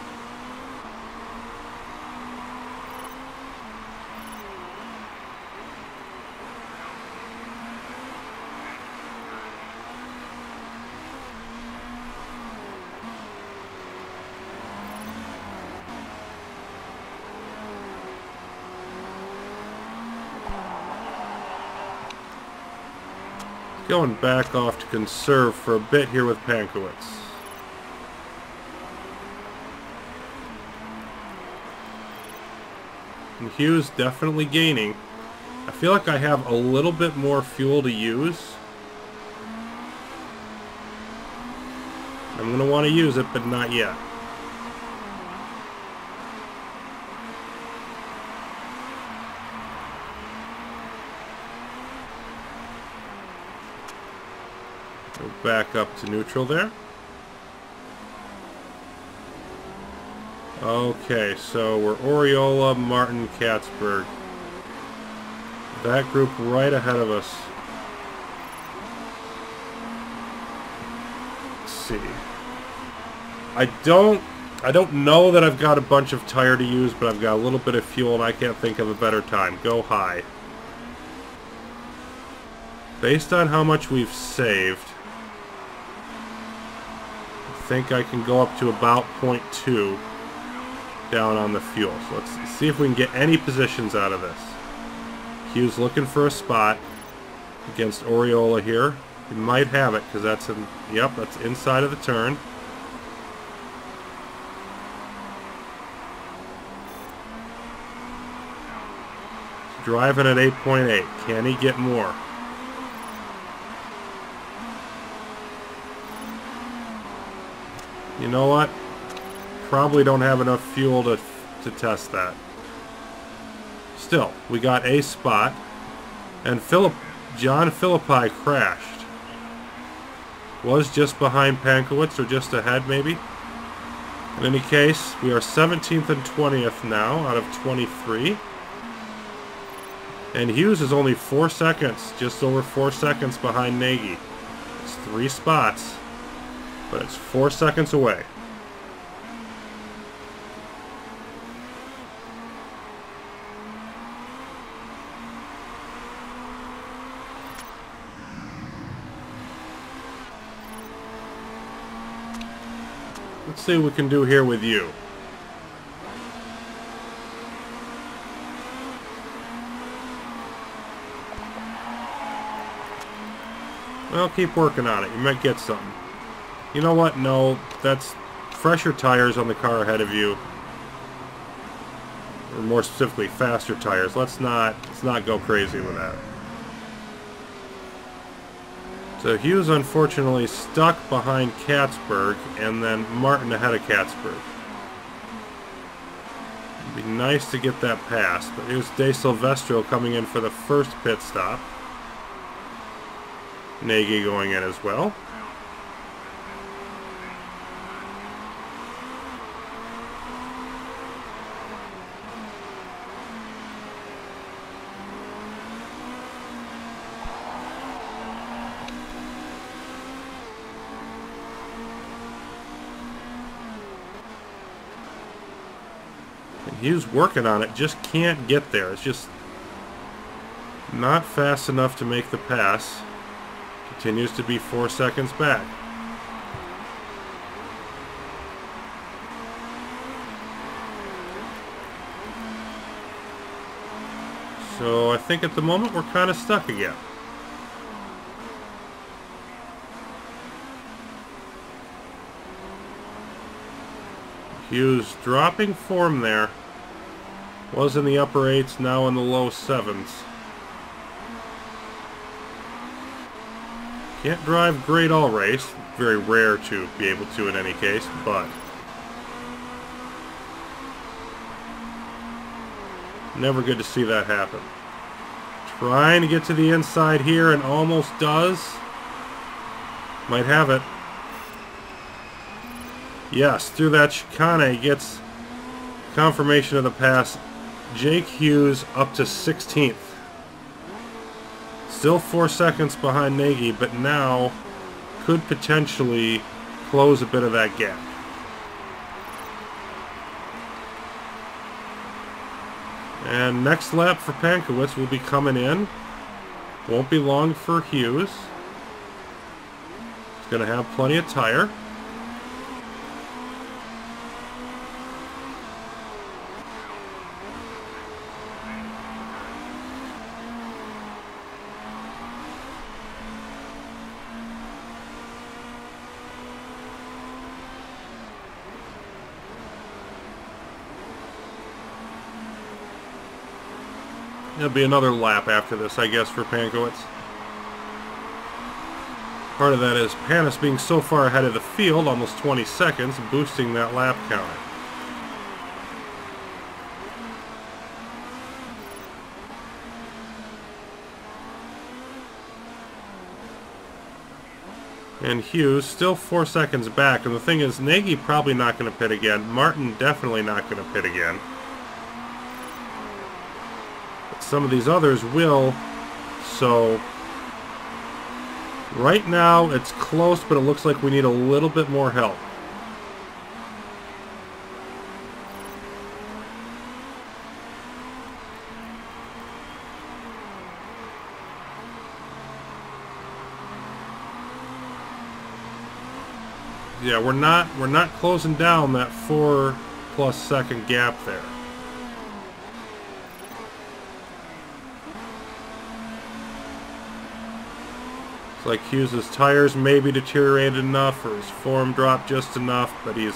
Going back off to conserve for a bit here with Pankowitz. And Hughes definitely gaining. I feel like I have a little bit more fuel to use. I'm going to want to use it, but not yet. Back up to neutral there. Okay, so we're Oriola, Martin, Katzberg. That group right ahead of us. Let's see. I don't know that I've got a bunch of tire to use, but I've got a little bit of fuel and I can't think of a better time. Go high. Based on how much we've saved, I think I can go up to about 0.2 down on the fuel. So let's see if we can get any positions out of this. Hughes looking for a spot against Oriola here. He might have it because that's in, yep, that's inside of the turn. Driving at 8.8. Can he get more? You know what? Probably don't have enough fuel to test that. Still, we got a spot. And John Philippi crashed. Was just behind Pankowitz, or just ahead maybe. In any case, we are 17th and 20th now out of 23. And Hughes is only 4 seconds, just over 4 seconds behind Nagy. It's 3 spots, but it's 4 seconds away. Let's see what we can do here with you. Well, keep working on it. You might get something. You know what? No, that's fresher tires on the car ahead of you. Or more specifically, faster tires. Let's not go crazy with that. So Hughes unfortunately stuck behind Katzberg, and then Martin ahead of Katzberg. It'd be nice to get that pass, but here's De Silvestro coming in for the first pit stop. Nagy going in as well. Hughes working on it, just can't get there. It's just not fast enough to make the pass. Continues to be 4 seconds back. So I think at the moment we're kind of stuck again. Hughes dropping form there. Was in the upper 8s, now in the low 7s. Can't drive great all race. Very rare to be able to in any case, but never good to see that happen. Trying to get to the inside here and almost does. Might have it. Yes, through that chicane, he gets confirmation of the pass. Jake Hughes up to 16th. Still 4 seconds behind Nagy, but now could potentially close a bit of that gap. And next lap for Pankowitz will be coming in. Won't be long for Hughes. He's going to have plenty of tire. There'll be another lap after this, I guess, for Pankowitz. Part of that is Panis being so far ahead of the field, almost 20 seconds, boosting that lap counter. And Hughes still 4 seconds back, and the thing is, Nagy probably not going to pit again. Martin definitely not going to pit again. Some of these others will, so right now it's close, but it looks like we need a little bit more help. Yeah, we're not closing down that 4+ second gap there. It's like Hughes' tires maybe deteriorated enough, or his form dropped just enough, but he's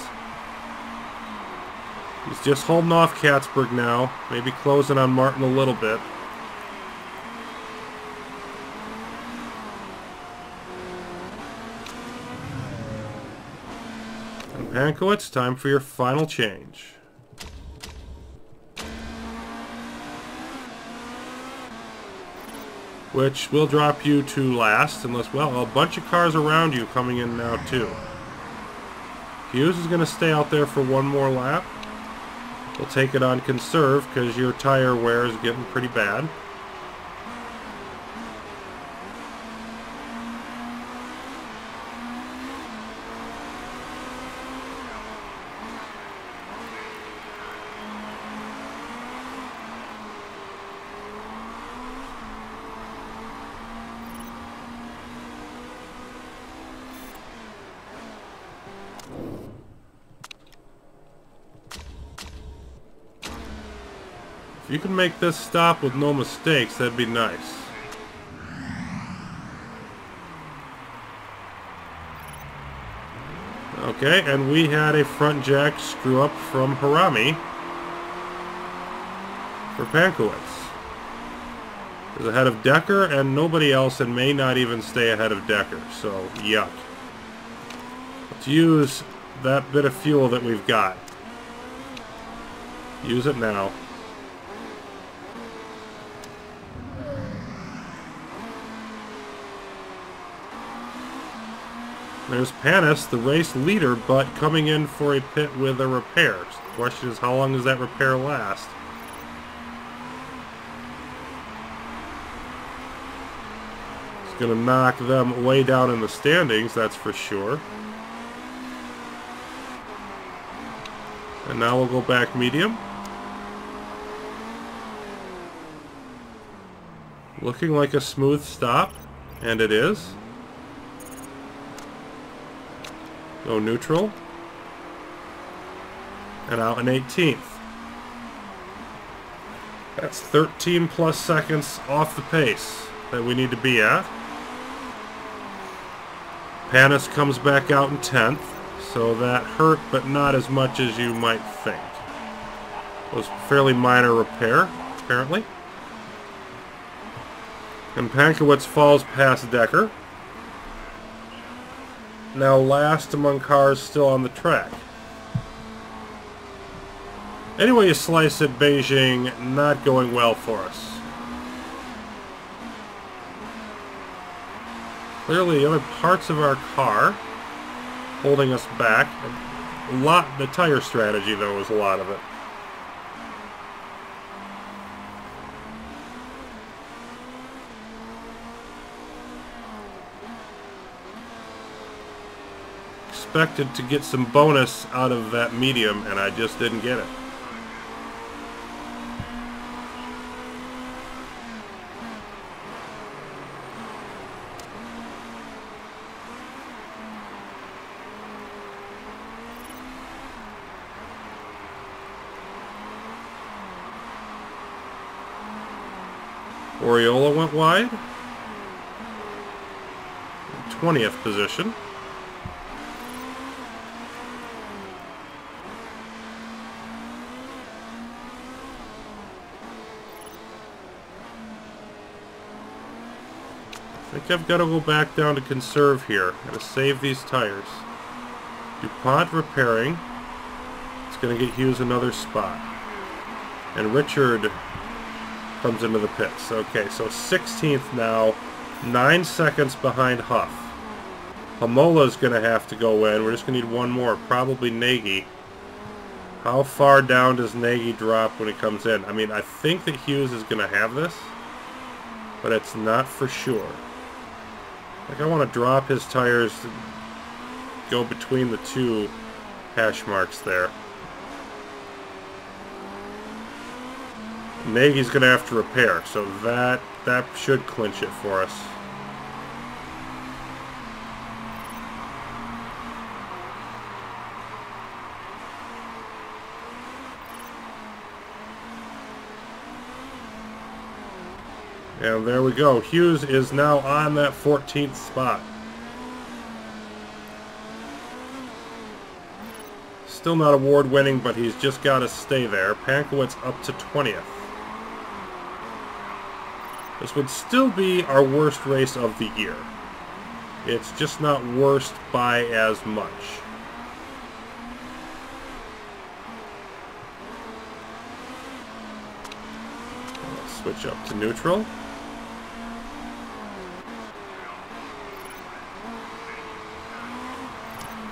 just holding off Katzberg now, maybe closing on Martin a little bit. And Pankowitz, time for your final change. Which will drop you to last, unless, well, a bunch of cars around you coming in now too. Hughes is going to stay out there for one more lap. We'll take it on conserve because your tire wear is getting pretty bad. If you can make this stop with no mistakes, that'd be nice. Okay, and we had a front jack screw up from Harami for Pankowitz. Is ahead of Decker and nobody else, and may not even stay ahead of Decker, so yuck. Let's use that bit of fuel that we've got. Use it now. There's Panis, the race leader, but coming in for a pit with a repair. The question is, how long does that repair last? It's going to knock them way down in the standings, that's for sure. And now we'll go back medium. Looking like a smooth stop, and it is. Go neutral. And out in 18th. That's 13 plus seconds off the pace that we need to be at. Panis comes back out in 10th, so that hurt, but not as much as you might think. It was a fairly minor repair, apparently. And Pankowitz falls past Decker. Now last among cars still on the track. Anyway you slice it, Beijing, not going well for us. Clearly the other parts of our car holding us back. The tire strategy though was a lot of it. Expected to get some bonus out of that medium, and I just didn't get it. Oriola went wide. 20th position. I think I've got to go back down to conserve here. I'm going to save these tires. DuPont repairing. It's going to get Hughes another spot. And Richard comes into the pits. Okay, so 16th now. 9 seconds behind Huff. Hamola's going to have to go in. We're just going to need one more. Probably Nagy. How far down does Nagy drop when he comes in? I mean, I think that Hughes is going to have this, but it's not for sure. Like, I want to drop his tires to go between the two hash marks there. Nagy's going to have to repair, so that should clinch it for us. And there we go. Hughes is now on that 14th spot. Still not award-winning, but he's just got to stay there. Pankowitz up to 20th. This would still be our worst race of the year. It's just not worst by as much. Let's switch up to neutral.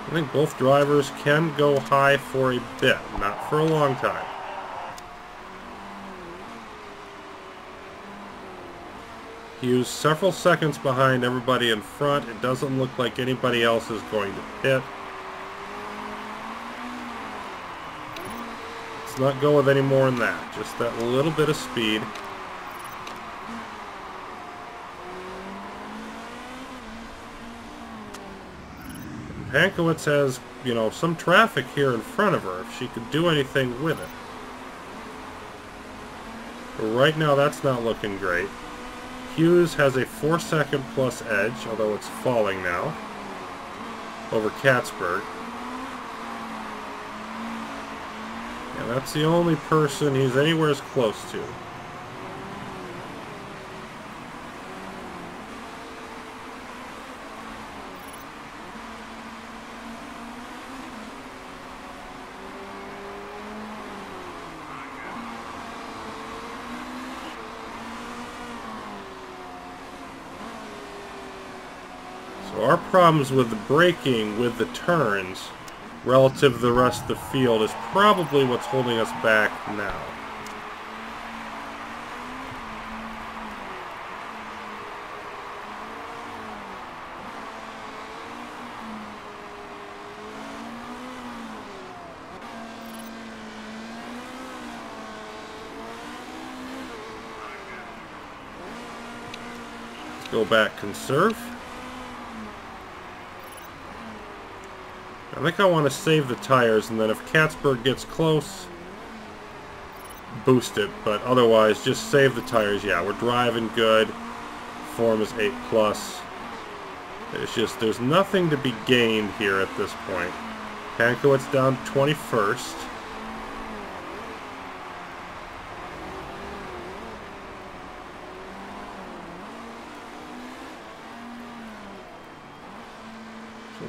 I think both drivers can go high for a bit, not for a long time. Hughes several seconds behind everybody in front. It doesn't look like anybody else is going to pit. Let's not go with any more than that. Just that little bit of speed. Pankowitz has, you know, some traffic here in front of her, if she could do anything with it. Right now, that's not looking great. Hughes has a 4-second plus edge, although it's falling now, over Katzberg. And that's the only person he's anywhere as close to. So our problems with the braking, with the turns, relative to the rest of the field is probably what's holding us back now. Let's go back, conserve. I think I want to save the tires, and then if Katzberg gets close, boost it. But otherwise, just save the tires. Yeah, we're driving good. Form is 8+. It's just, there's nothing to be gained here at this point. Pankowitz down 21st.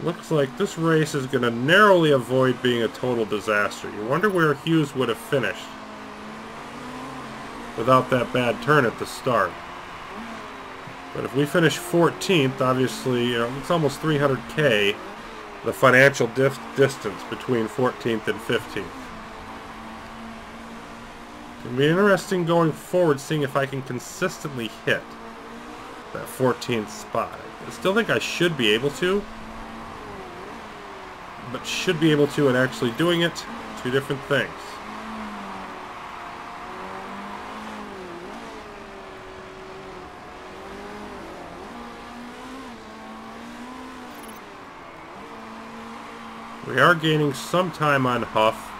Looks like this race is going to narrowly avoid being a total disaster. You wonder where Hughes would have finished without that bad turn at the start. But if we finish 14th, obviously, you know, it's almost 300K, the financial distance between 14th and 15th. It'll be interesting going forward, seeing if I can consistently hit that 14th spot. I still think I should be able to. But should be able to and actually doing it, two different things. We are gaining some time on Huff,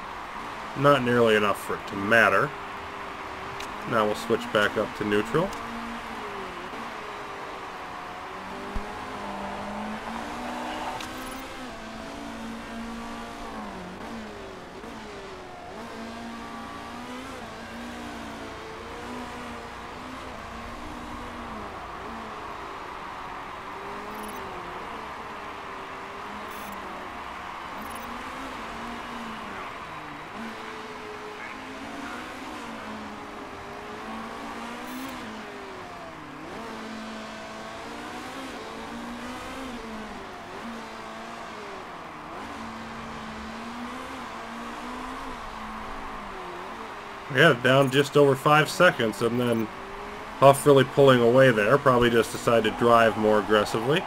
not nearly enough for it to matter. Now we'll switch back up to neutral. Yeah, down just over 5 seconds, and then Huff really pulling away there. Probably just decided to drive more aggressively.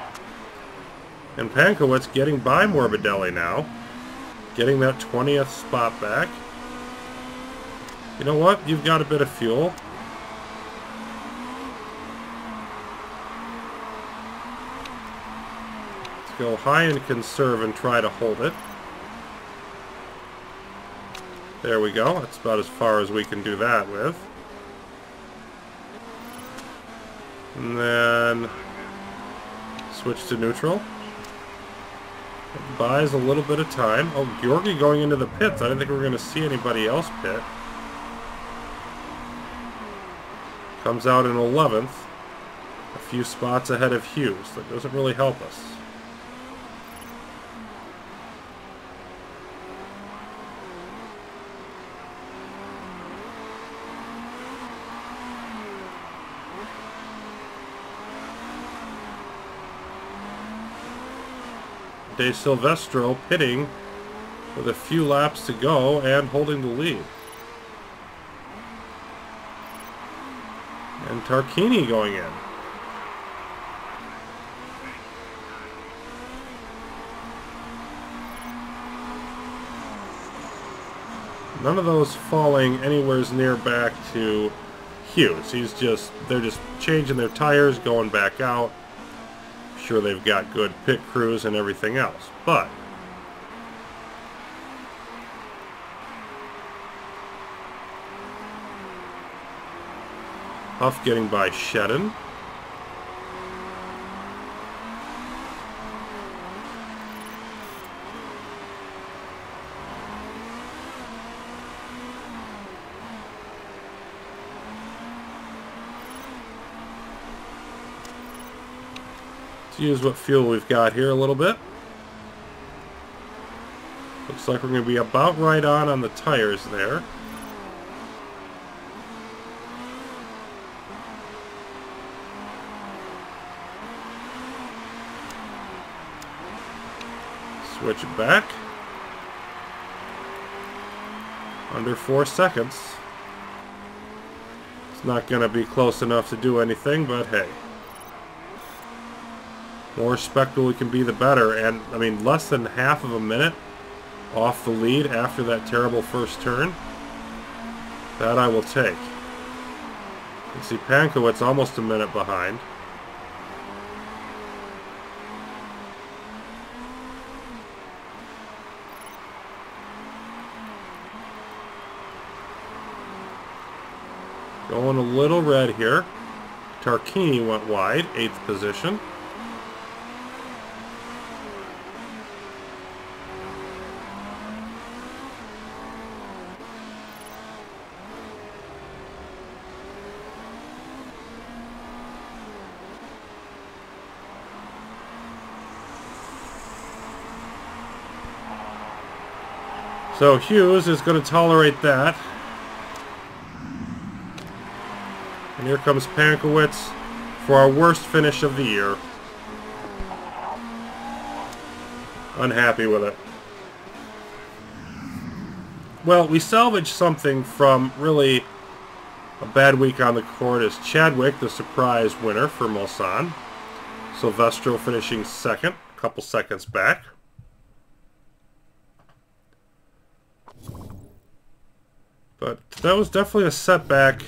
And Pankowitz getting by Morbidelli now. Getting that 20th spot back. You know what? You've got a bit of fuel. Let's go high and conserve and try to hold it. There we go. That's about as far as we can do that with. And then switch to neutral. It buys a little bit of time. Oh, Georgi going into the pits. I didn't think we were going to see anybody else pit. Comes out in 11th. A few spots ahead of Hughes. That doesn't really help us. De Silvestro pitting with a few laps to go and holding the lead. And Tarquini going in. None of those falling anywhere near back to Hughes. They're just changing their tires, going back out. Sure, they've got good pit crews and everything else, but Huff getting by Shedden. Let's use what fuel we've got here a little bit. Looks like we're going to be about right on the tires there. Switch it back. Under 4 seconds. It's not going to be close enough to do anything, but hey. More respectable we can be, the better. And, I mean, less than half of a minute off the lead after that terrible first turn. That I will take. You can see Pankowitz almost a minute behind. Going a little red here. Tarquini went wide, 8th position. So Hughes is going to tolerate that. And here comes Pankowitz for our worst finish of the year. Unhappy with it. Well, we salvaged something from really a bad week on the court as Chadwick, the surprise winner for Mulsanne. Silvestro finishing second, a couple seconds back. But that was definitely a setback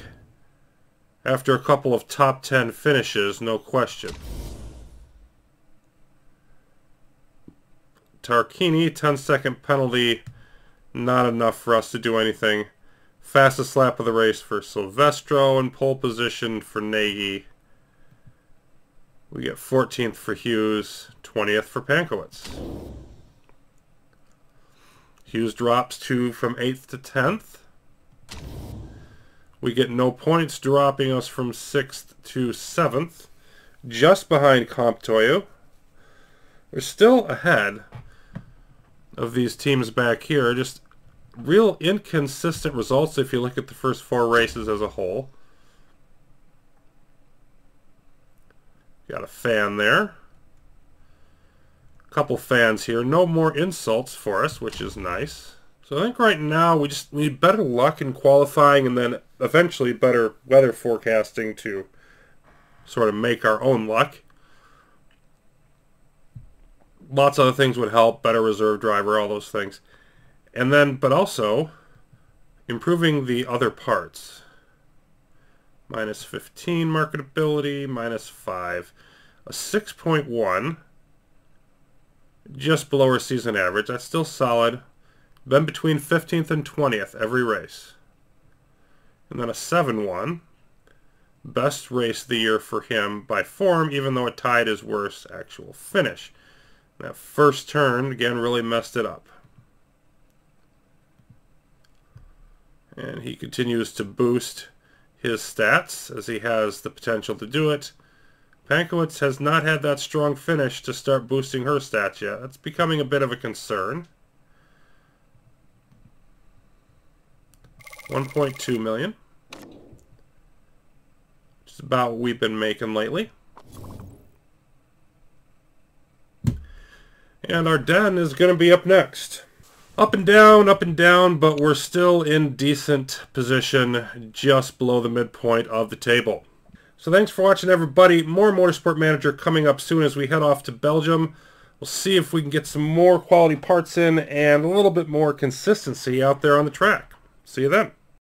after a couple of top 10 finishes, no question. Tarquini, 10-second penalty, not enough for us to do anything. Fastest lap of the race for Silvestro, and pole position for Nagy. We get 14th for Hughes, 20th for Pankowitz. Hughes drops from 8th to 10th. We get no points, dropping us from 6th to 7th, just behind Comptoyo. We're still ahead of these teams back here. Just real inconsistent results if you look at the first 4 races as a whole. Got a fan there. Couple fans here. No more insults for us, which is nice. So I think right now we just need better luck in qualifying and then eventually better weather forecasting to sort of make our own luck. Lots of other things would help. Better reserve driver, all those things. And then, but also, improving the other parts. Minus 15 marketability, minus 5. A 6.1. Just below our season average. That's still solid. Been between 15th and 20th every race. And then a 7-1. Best race of the year for him by form, even though it tied his worst actual finish. That first turn, again, really messed it up. And he continues to boost his stats as he has the potential to do it. Pankowitz has not had that strong finish to start boosting her stats yet. That's becoming a bit of a concern. 1.2 million. Which is about what we've been making lately. And our den is going to be up next. Up and down, but we're still in decent position just below the midpoint of the table. So thanks for watching, everybody. More Motorsport Manager coming up soon as we head off to Belgium. We'll see if we can get some more quality parts in and a little bit more consistency out there on the track. See you then.